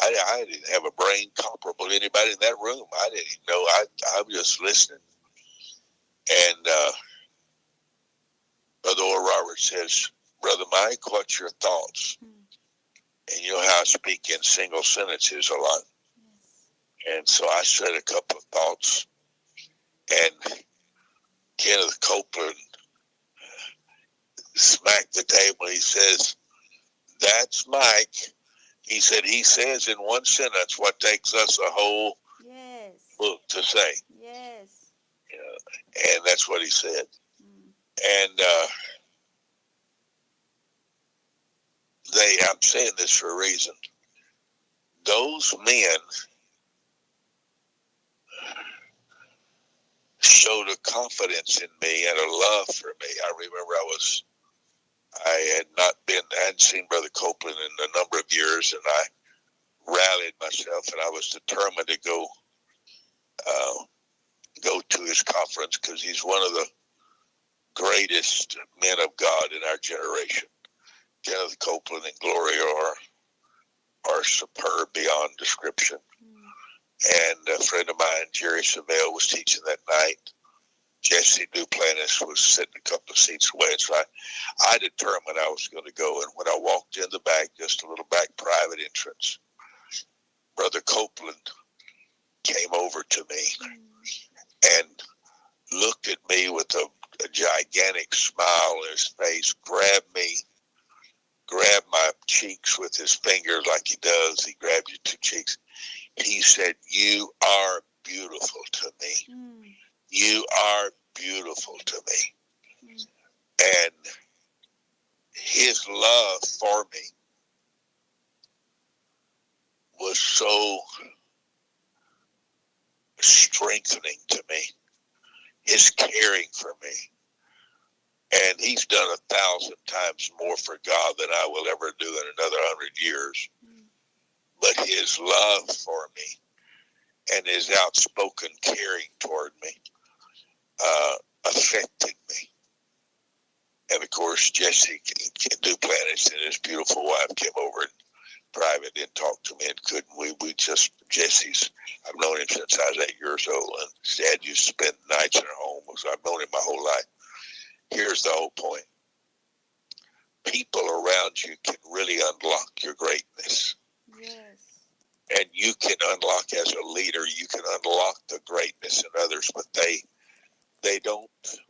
I didn't have a brain comparable to anybody in that room. I didn't even know. I was just listening. And Brother Oral Roberts says, Brother Mike, what's your thoughts? And you know how I speak in single sentences a lot. And so I said a couple of thoughts. And Kenneth Copeland smacked the table. He says, that's Mike. He said, he says in one sentence what takes us a whole book to say. Yes. And that's what he said. And I'm saying this for a reason. Those men showed a confidence in me and a love for me. I remember I hadn't seen Brother Copeland in a number of years, and I rallied myself, and I was determined to go to his conference because he's one of the greatest men of God in our generation. Kenneth Copeland and Gloria are superb beyond description. And a friend of mine, Jerry Savelle, was teaching that night. Jesse Duplantis was sitting a couple of seats away. So I determined I was going to go. And when I walked in the back, just a little back private entrance, Brother Copeland came over to me and looked at me with a gigantic smile on his face, grabbed my cheeks with his fingers like he does. He grabbed your two cheeks. He said, "You are beautiful to me. You are beautiful to me." And his love for me was so strengthening to me. His caring for me. And he's done 1,000 times more for God than I will ever do in another 100 years. But his love for me and his outspoken caring toward me affected me. And of course, Jesse Duplantis and his beautiful wife came over in private and talked to me, and Jesse's, I've known him since I was 8 years old, and his dad used to spend nights in our home, so I've known him my whole life. Here's the whole point. People around you can really unlock your greatness. Yes. And you can unlock, as a leader, you can unlock the greatness in others, but they don't.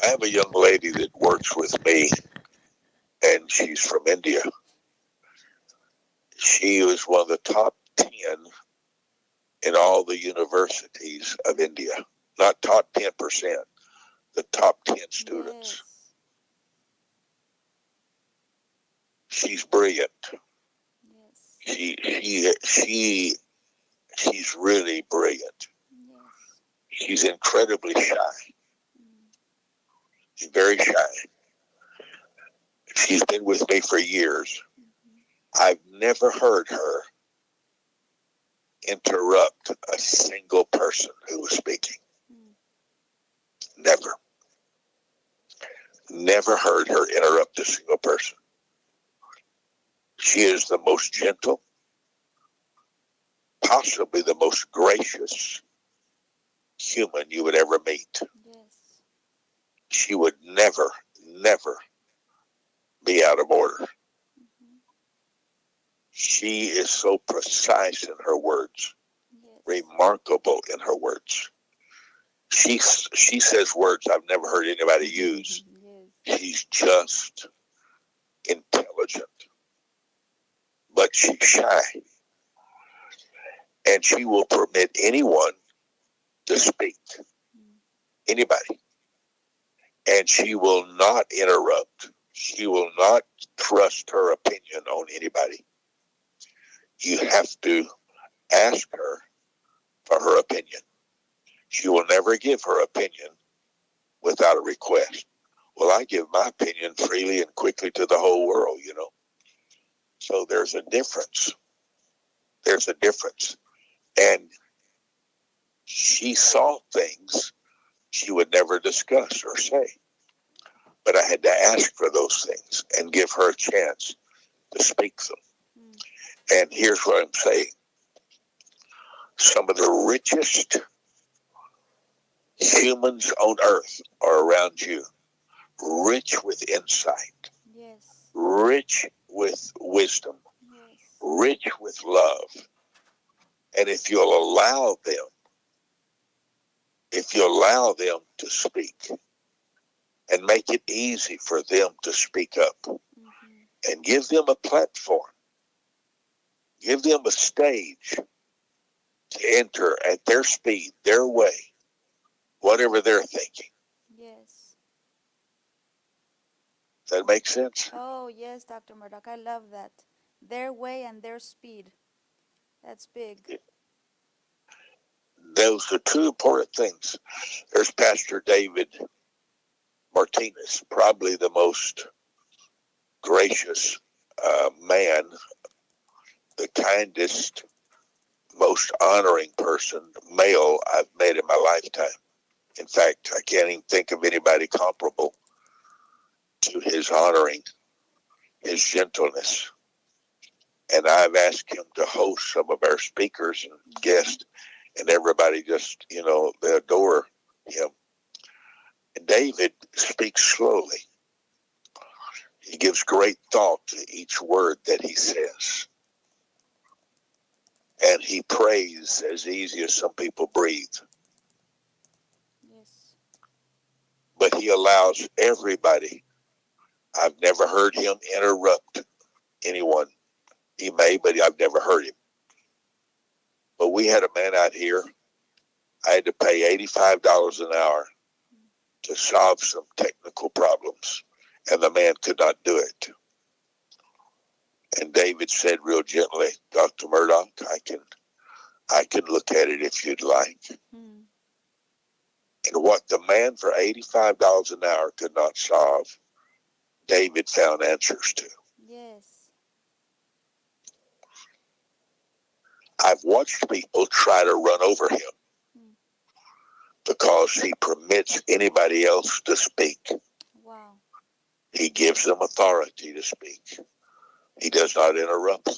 I have a young lady that works with me, and she's from India. She was one of the top 10 in all the universities of India. Not top 10%, the top 10 students. Yes. She's brilliant. Yes. She's really brilliant. Yes. She's incredibly shy. She's very shy. She's been with me for years. I've never heard her interrupt a single person who was speaking. Never. Never heard her interrupt a single person. She is the most gentle, possibly the most gracious human you would ever meet. Yes. She would never be out of order. She is so precise in her words, yes. Remarkable in her words. She says words I've never heard anybody use. Yes. She's just intelligent, but she's shy. And she will permit anyone to speak, anybody. And she will not interrupt. She will not trust her opinion on anybody. You have to ask her for her opinion. She will never give her opinion without a request. Well, I give my opinion freely and quickly to the whole world, you know. So there's a difference. There's a difference. And she saw things she would never discuss or say. But I had to ask for those things and give her a chance to speak them. And here's what I'm saying. Some of the richest humans on earth are around you. Rich with insight. Yes. Rich with wisdom. Yes. Rich with love. And if you'll allow them to speak and make it easy for them to speak up and give them a platform, give them a stage to enter at their speed, their way, whatever they're thinking. Yes. Does that make sense? Oh, yes, Dr. Murdock. I love that. Their way and their speed. That's big. Yeah. Those are two important things. There's Pastor David Martinez, probably the most gracious man, the kindest, most honoring person, male I've met in my lifetime. In fact, I can't even think of anybody comparable to his honoring, his gentleness, And I've asked him to host some of our speakers and guests, and everybody just, they adore him. And David speaks slowly. He gives great thought to each word that he says. And he prays as easy as some people breathe. Yes. But he allows everybody. I've never heard him interrupt anyone. He may, but I've never heard him. But we had a man out here. I had to pay $85 an hour to solve some technical problems, and the man could not do it. And David said real gently, Dr. Murdoch, I can look at it if you'd like. Mm. And what the man for $85 an hour could not solve, David found answers to. Yes. I've watched people try to run over him because he permits anybody else to speak. Wow. He gives them authority to speak. He does not interrupt them.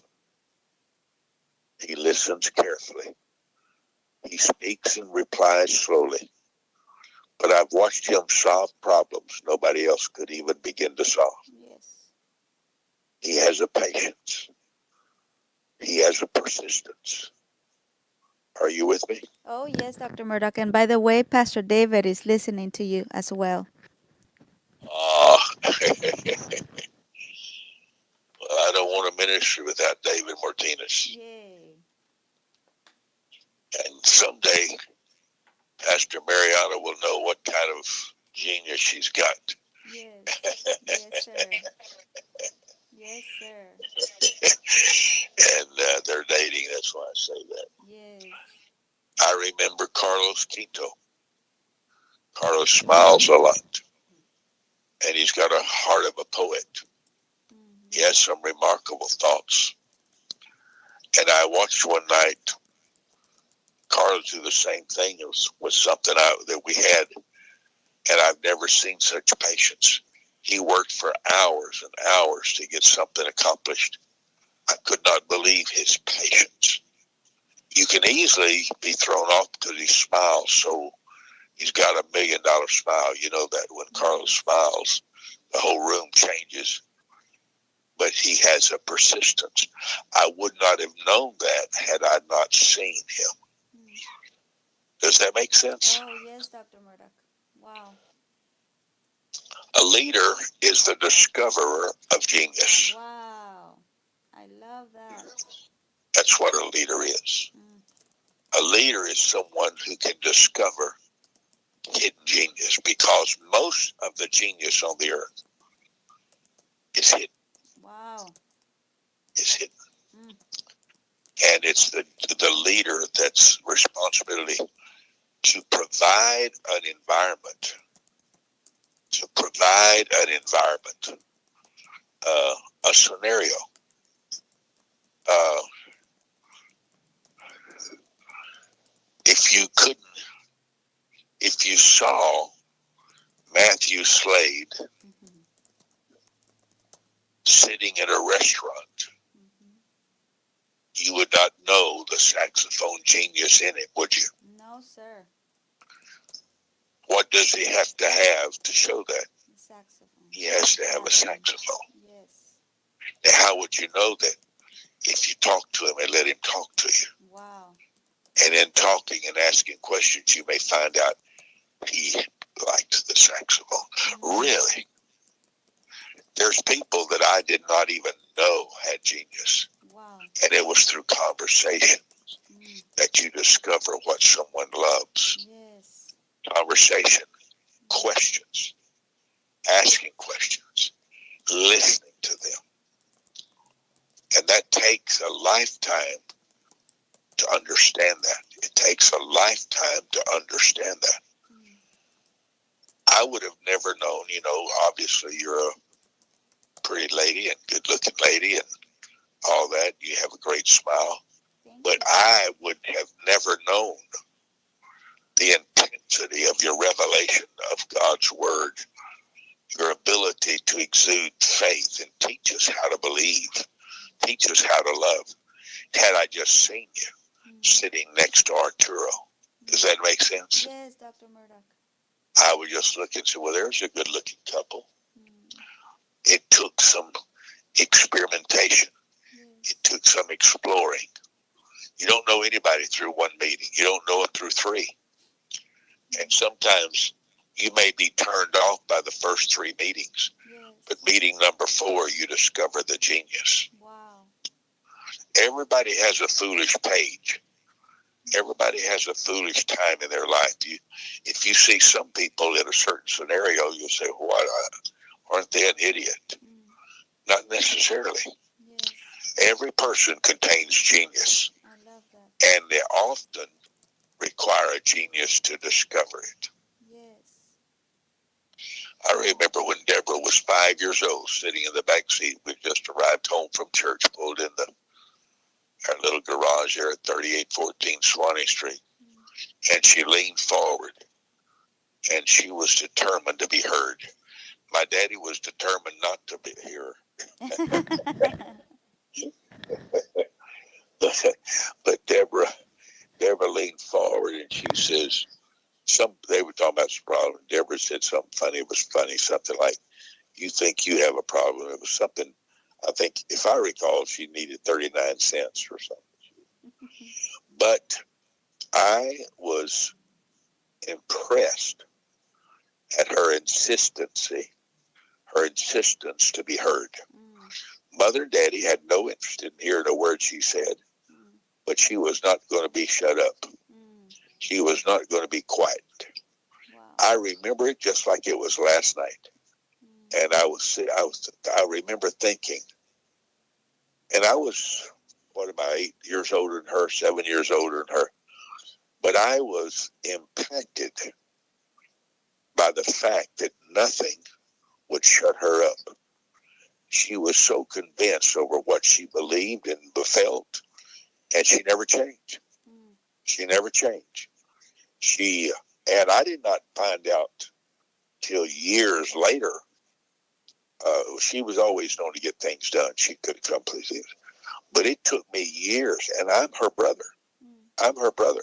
He listens carefully. He speaks and replies slowly. But I've watched him solve problems nobody else could even begin to solve. Yes. He has a patience. He has a persistence. Are you with me? Oh, yes, Dr. Murdoch. And by the way, Pastor David is listening to you as well. Well, I don't want to minister without David Martinez. Yay. And someday, Pastor Mariana will know what kind of genius she's got. Yes. Yes, sir. Yes, sir. And they're dating, that's why I say that. Yes. I remember Carlos Quinto. Carlos smiles a lot. And he's got a heart of a poet. Mm-hmm. He has some remarkable thoughts. And I watched one night Carlos do the same thing. It was something that we had. And I've never seen such patience. He worked for hours and hours to get something accomplished. I could not believe his patience. You can easily be thrown off because he smiles, so he's got $1 million smile. You know that when Carlos smiles, the whole room changes. But he has a persistence. I would not have known that had I not seen him. Does that make sense? Oh, yes, Dr. Murdoch. Wow. A leader is the discoverer of genius. Wow. I love that. That's what a leader is. A leader is someone who can discover hidden genius, because most of the genius on the earth is hidden. Wow. Is hidden. And it's the leader that's responsibility to provide an environment. A scenario. If you saw Matthew Slade sitting in a restaurant, you would not know the saxophone genius in it, would you? No, sir. What does he have to show that? The saxophone. He has to have a saxophone. Yes. Now, how would you know that? If you talk to him and let him talk to you. Wow. And in talking and asking questions, you may find out he liked the saxophone. Really? There's people that I did not even know had genius. Wow. And it was through conversation that you discover what someone loves. Yes. Conversation, questions, asking questions, listening to them. And that takes a lifetime to understand that. It takes a lifetime to understand that. I would have never known, obviously you're a pretty lady and good looking lady and all that. You have a great smile. But I would have never known the intensity of your revelation of God's word, your ability to exude faith and teach us how to believe, teach us how to love. Had I just seen you sitting next to Arturo, does that make sense? Yes, Dr. Murdoch. I would just look and say, well, there's a good-looking couple. It took some experimentation. It took some exploring. You don't know anybody through one meeting. You don't know it through three. And sometimes you may be turned off by the first three meetings, but meeting number 4, you discover the genius. Wow. Everybody has a foolish page. Everybody has a foolish time in their life. If you see some people in a certain scenario, you'll say, what, aren't they an idiot? Not necessarily. Yes. Every person contains genius. I love that. And they often require a genius to discover it. Yes. I remember when Deborah was 5 years old, sitting in the back seat. We just arrived home from church, pulled in our little garage there at 3814 Swanee Street. And she leaned forward, and she was determined to be heard. My daddy was determined not to be here. But Deborah leaned forward, and she says, they were talking about some problem. Deborah said something funny. It was funny, something like, you think you have a problem. It was something, I think, if I recall, she needed 39 cents or something. But I was impressed at her insistence to be heard. Mother and Daddy had no interest in hearing a word she said, but she was not going to be shut up. She was not going to be quiet. Wow. I remember it just like it was last night. And I remember thinking, and I was, what am I, 8 years older than her, 7 years older than her. But I was impacted by the fact that nothing would shut her up. She was so convinced over what she believed and felt, and she never changed. She never changed. And I did not find out till years later. She was always known to get things done. She could accomplish things. But it took me years, and I'm her brother. I'm her brother.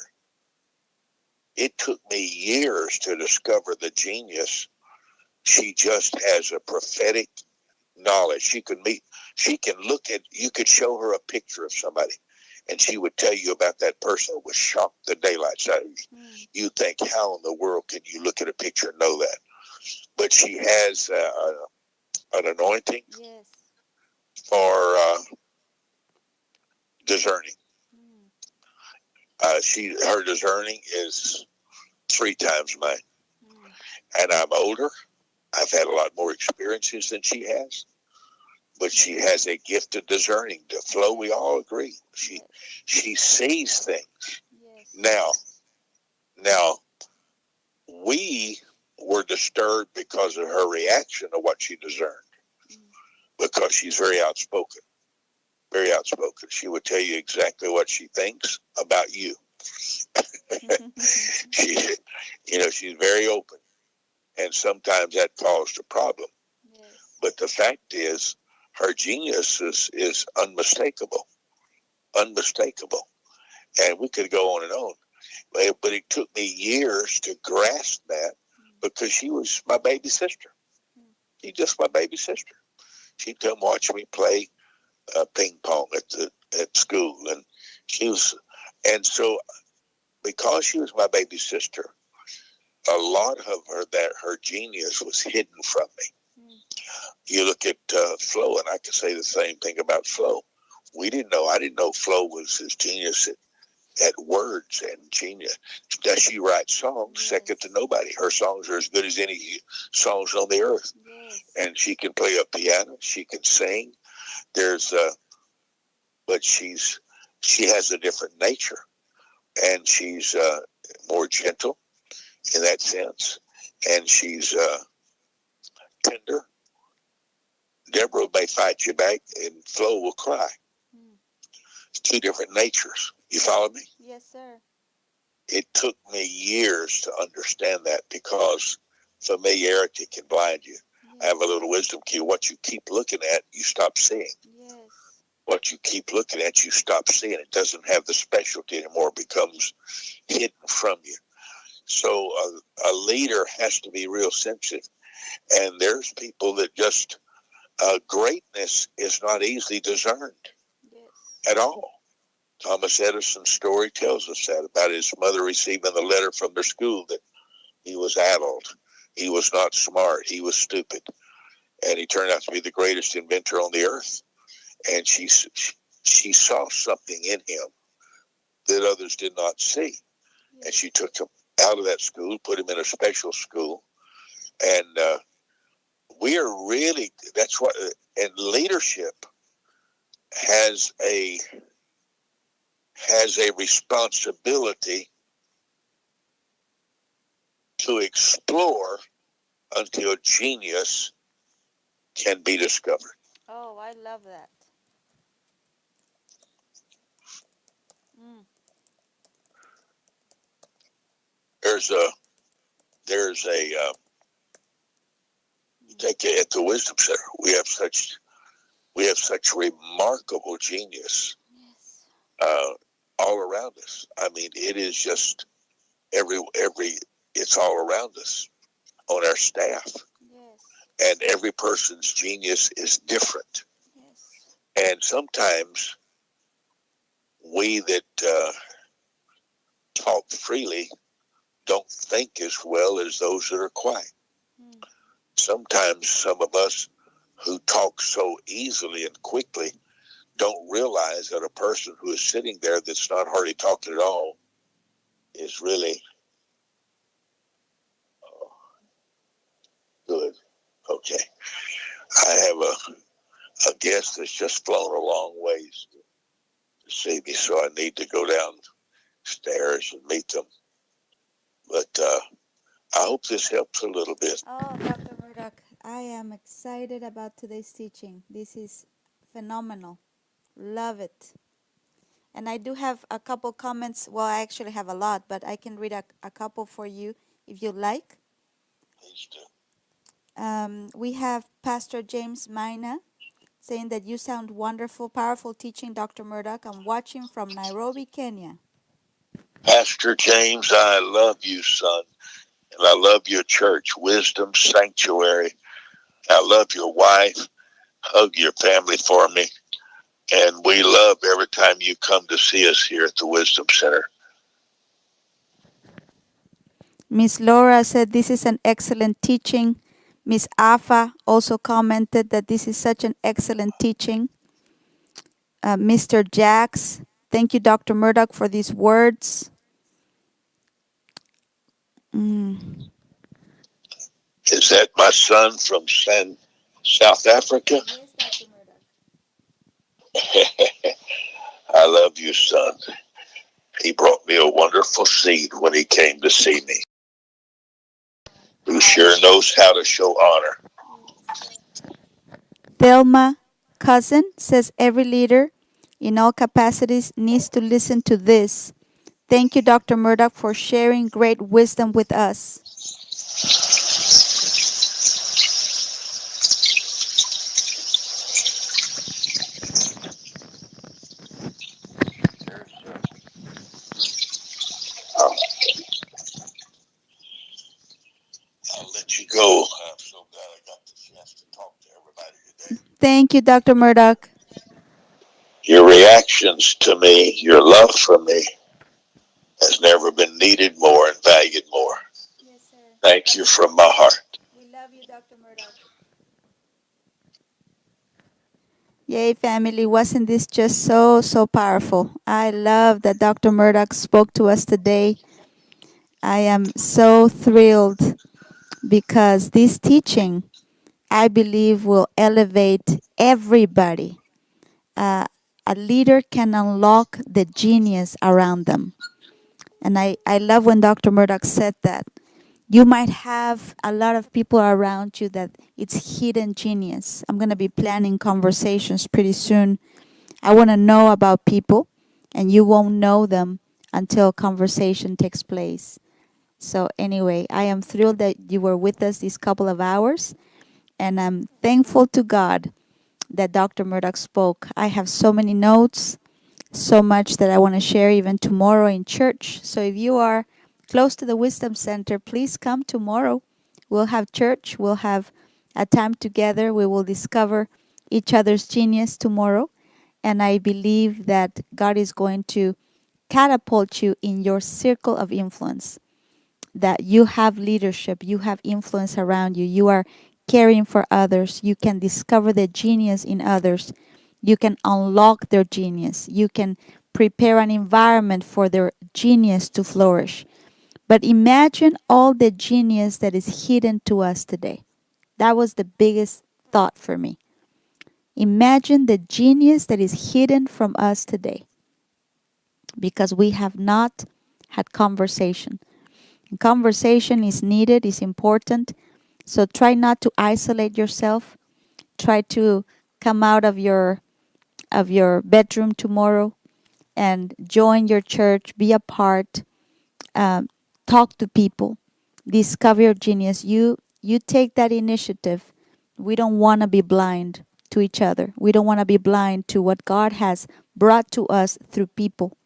It took me years to discover the genius. She just has a prophetic knowledge. She can look at, you could show her a picture of somebody, and she would tell you about that person that would shock the daylights out of you. You think, how in the world can you look at a picture and know that? But she has an anointing for discerning. Her discerning is 3 times mine. And I'm older. I've had a lot more experiences than she has. But she has a gift of discerning. To Flo, we all agree. She sees things. Now, we were disturbed because of her reaction to what she discerned. Because she's very outspoken. Very outspoken. She would tell you exactly what she thinks about you. She's very open. And sometimes that caused a problem. But the fact is, her genius is unmistakable. Unmistakable. And we could go on and on. But it took me years to grasp that because she was my baby sister. She's just my baby sister. She'd come watch me play ping pong at school. And so because she was my baby sister, a lot of her genius was hidden from me. You look at Flo, and I can say the same thing about Flo. I didn't know Flo was his genius at words and genius. Does she write songs? Second to nobody. Her songs are as good as any songs on the earth. And she can play a piano. She can sing. But she has a different nature, and she's more gentle in that sense, and she's tender. Deborah may fight you back, and Flo will cry. It's 2 different natures. You follow me? Yes, sir. It took me years to understand that because familiarity can blind you. I have a little wisdom key. What you keep looking at, you stop seeing. Yes. What you keep looking at, you stop seeing. It doesn't have the specialty anymore. It becomes hidden from you. So a leader has to be real sensitive. And there's people that just, greatness is not easily discerned at all. Thomas Edison's story tells us that, about his mother receiving the letter from their school that he was addled. He was not smart. He was stupid. And he turned out to be the greatest inventor on the earth. And she saw something in him that others did not see. And she took him out of that school, put him in a special school. And we are really, that's what, and leadership has a responsibility to explore until genius can be discovered. Oh, I love that. There's a take it at the Wisdom Center. We have such remarkable genius all around us. I mean, it is just it's all around us on our staff. And every person's genius is different. And sometimes we that talk freely don't think as well as those that are quiet. Sometimes some of us who talk so easily and quickly don't realize that a person who is sitting there that's not hardly talking at all is really good. Okay. I have a guest that's just flown a long ways to see me, so I need to go downstairs and meet them. But I hope this helps a little bit. Oh, Dr. Murdock, I am excited about today's teaching. This is phenomenal. Love it. And I do have a couple comments. Well, I actually have a lot, but I can read a couple for you if you like. Please do. We have Pastor James Mina saying that you sound wonderful, powerful teaching, Dr. Murdock. I'm watching from Nairobi, Kenya. Pastor James, I love you, son. And I love your church, Wisdom Sanctuary. I love your wife. Hug your family for me. And we love every time you come to see us here at the Wisdom Center. Miss Laura said this is an excellent teaching. Miss Afa also commented that this is such an excellent teaching. Mr. Jax, thank you, Dr. Murdock, for these words. Is that my son from South Africa? Yes, Dr. Murdock. I love you, son. He brought me a wonderful seed when he came to see me. Who sure knows how to show honor. Thelma Cousin says every leader in all capacities needs to listen to this. Thank you, Dr. Murdock, for sharing great wisdom with us. I'll let you go. I'm so glad I got the chance to talk to everybody today. Thank you, Dr. Murdock. Your reactions to me, your love for me, has never been needed more and valued more. Yes, sir. Thank you from my heart. We love you, Dr. Murdock. Yay, family. Wasn't this just so powerful? I love that Dr. Murdock spoke to us today. I am so thrilled because this teaching, I believe, will elevate everybody. A leader can unlock the genius around them. And I love when Dr. Murdock said that. You might have a lot of people around you that it's hidden genius. I'm going to be planning conversations pretty soon. I want to know about people, and you won't know them until conversation takes place. So anyway, I am thrilled that you were with us these couple of hours, and I'm thankful to God that Dr. Murdoch spoke. I have so many notes, so much that I want to share even tomorrow in church. So if you are close to the Wisdom Center, please come tomorrow. We'll have church. We'll have a time together. We will discover each other's genius tomorrow. And I believe that God is going to catapult you in your circle of influence, that you have leadership, you have influence around you, you are caring for others, you can discover the genius in others, you can unlock their genius, you can prepare an environment for their genius to flourish. But imagine all the genius that is hidden to us today. That was the biggest thought for me. Imagine the genius that is hidden from us today because we have not had conversation. And conversation is needed, is important. So try not to isolate yourself. Try to come out of your bedroom tomorrow and join your church, be a part, talk to people, discover your genius. You take that initiative. We don't want to be blind to each other. We don't want to be blind to what God has brought to us through people.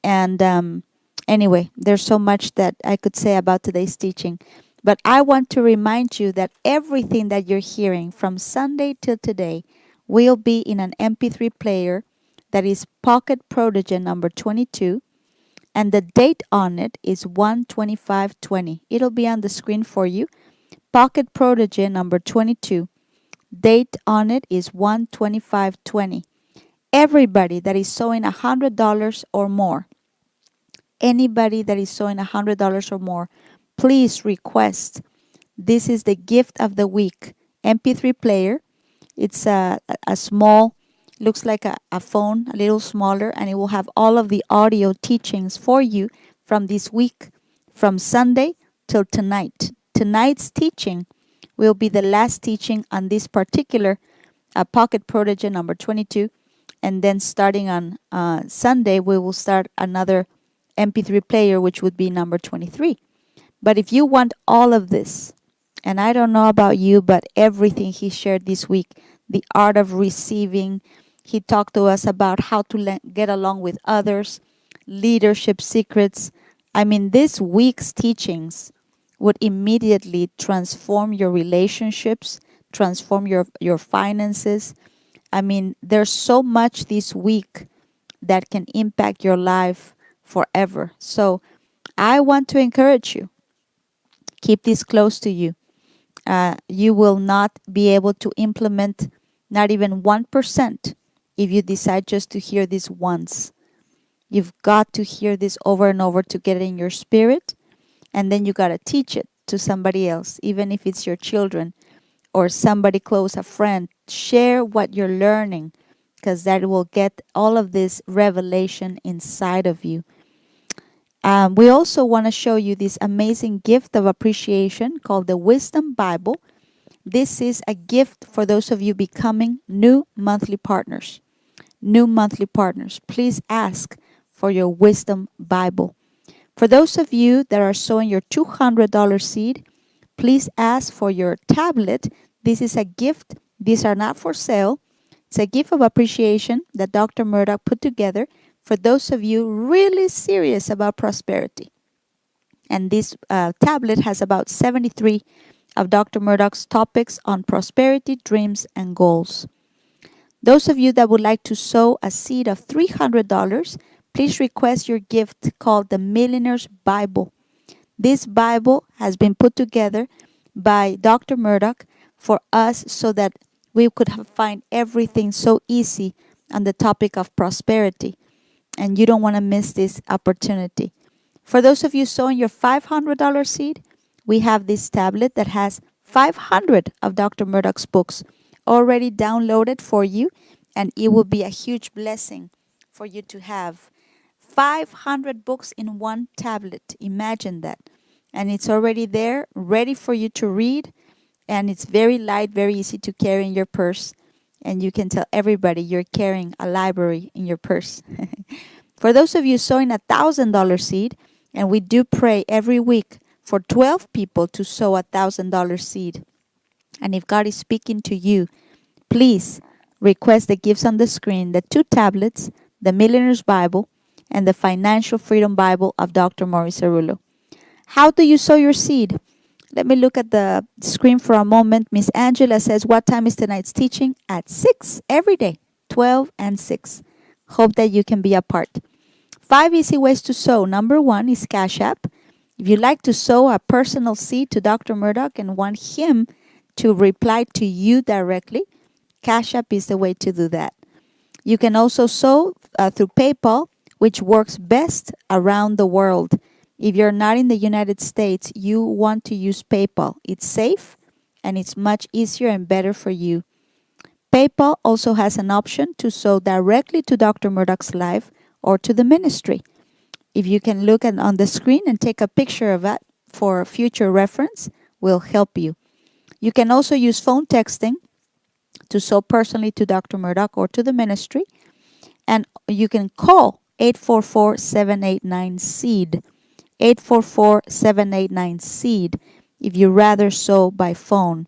And anyway, there's so much that I could say about today's teaching. But I want to remind you that everything that you're hearing from Sunday till today will be in an MP3 player that is Pocket Protege number 22. And the date on it is 1/25/20. It'll be on the screen for you. Pocket Protege number 22. Date on it is 1/25/20. Everybody that is sowing $100 or more, anybody that is sowing $100 or more, please request. This is the gift of the week MP3 player. It's a small, looks like a phone, a little smaller, and it will have all of the audio teachings for you from this week, from Sunday till tonight. Tonight's teaching will be the last teaching on this particular Pocket Protege number 22. And then starting on Sunday, we will start another MP3 player, which would be number 23. But if you want all of this, and I don't know about you, but everything he shared this week, the art of receiving, he talked to us about how to get along with others, leadership secrets. I mean, this week's teachings would immediately transform your relationships, transform your finances. I mean, there's so much this week that can impact your life forever. So I want to encourage you. Keep this close to you. You will not be able to implement not even 1% if you decide just to hear this once. You've got to hear this over and over to get it in your spirit, and then you got to teach it to somebody else, even if it's your children or somebody close, a friend. Share what you're learning, because that will get all of this revelation inside of you. We also want to show you this amazing gift of appreciation called the Wisdom Bible. This is a gift for those of you becoming new monthly partners. New monthly partners, please ask for your Wisdom Bible. For those of you that are sowing your $200 seed, please ask for your tablet. This is a gift. These are not for sale. It's a gift of appreciation that Dr. Murdoch put together for those of you really serious about prosperity. And this tablet has about 73 of Dr. Murdoch's topics on prosperity, dreams, and goals. Those of you that would like to sow a seed of $300, please request your gift called the Millionaire's Bible. This Bible has been put together by Dr. Murdoch for us so that we could find everything so easy on the topic of prosperity. And you don't want to miss this opportunity. For those of you sowing your $500 seed, we have this tablet that has 500 of Dr. Murdoch's books already downloaded for you, and it will be a huge blessing for you to have 500 books in one tablet. Imagine that. And it's already there, ready for you to read, and it's very light, very easy to carry in your purse, and you can tell everybody you're carrying a library in your purse. For those of you sowing a $1,000 seed, and we do pray every week for 12 people to sow a $1,000 seed. And if God is speaking to you, please request the gifts on the screen, the 2 tablets, the Millionaire's Bible, and the Financial Freedom Bible of Dr. Maurice Cerullo. How do you sow your seed? Let me look at the screen for a moment. Miss Angela says, what time is tonight's teaching? At 6 every day, 12 and 6. Hope that you can be a part. 5 easy ways to sow. Number 1 is Cash App. If you'd like to sow a personal seed to Dr. Murdock and want him to reply to you directly, Cash App is the way to do that. You can also sow through PayPal, which works best around the world. If you're not in the United States, you want to use PayPal. It's safe and it's much easier and better for you. PayPal also has an option to sow directly to Dr. Murdock's life or to the ministry. If you can look on the screen and take a picture of that for future reference, will help you. You can also use phone texting to sow personally to Dr. Murdock or to the ministry. And you can call 844-789-SEED. 844-789-SEED if you rather sow by phone.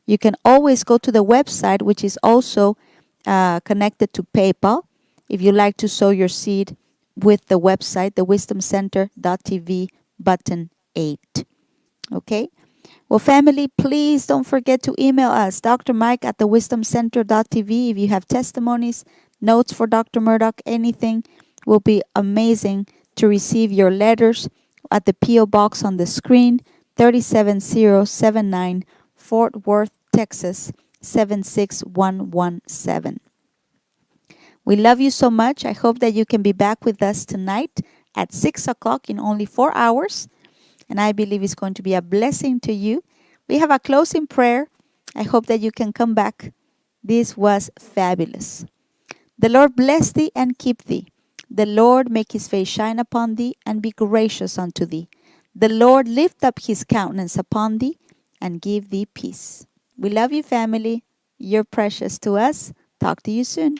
You can always go to the website, which is also connected to PayPal, if you like to sow your seed with the website, thewisdomcenter.tv button 8. Okay? Well, family, please don't forget to email us, Dr. Mike at thewisdomcenter.tv. If you have testimonies, notes for Dr. Murdock, anything, will be amazing to receive your letters at the P.O. Box on the screen, 37079, Fort Worth, Texas, 76117. We love you so much. I hope that you can be back with us tonight at 6 o'clock in only 4 hours. And I believe it's going to be a blessing to you. We have a closing prayer. I hope that you can come back. This was fabulous. The Lord bless thee and keep thee. The Lord make his face shine upon thee and be gracious unto thee. The Lord lift up his countenance upon thee and give thee peace. We love you, family. You're precious to us. Talk to you soon.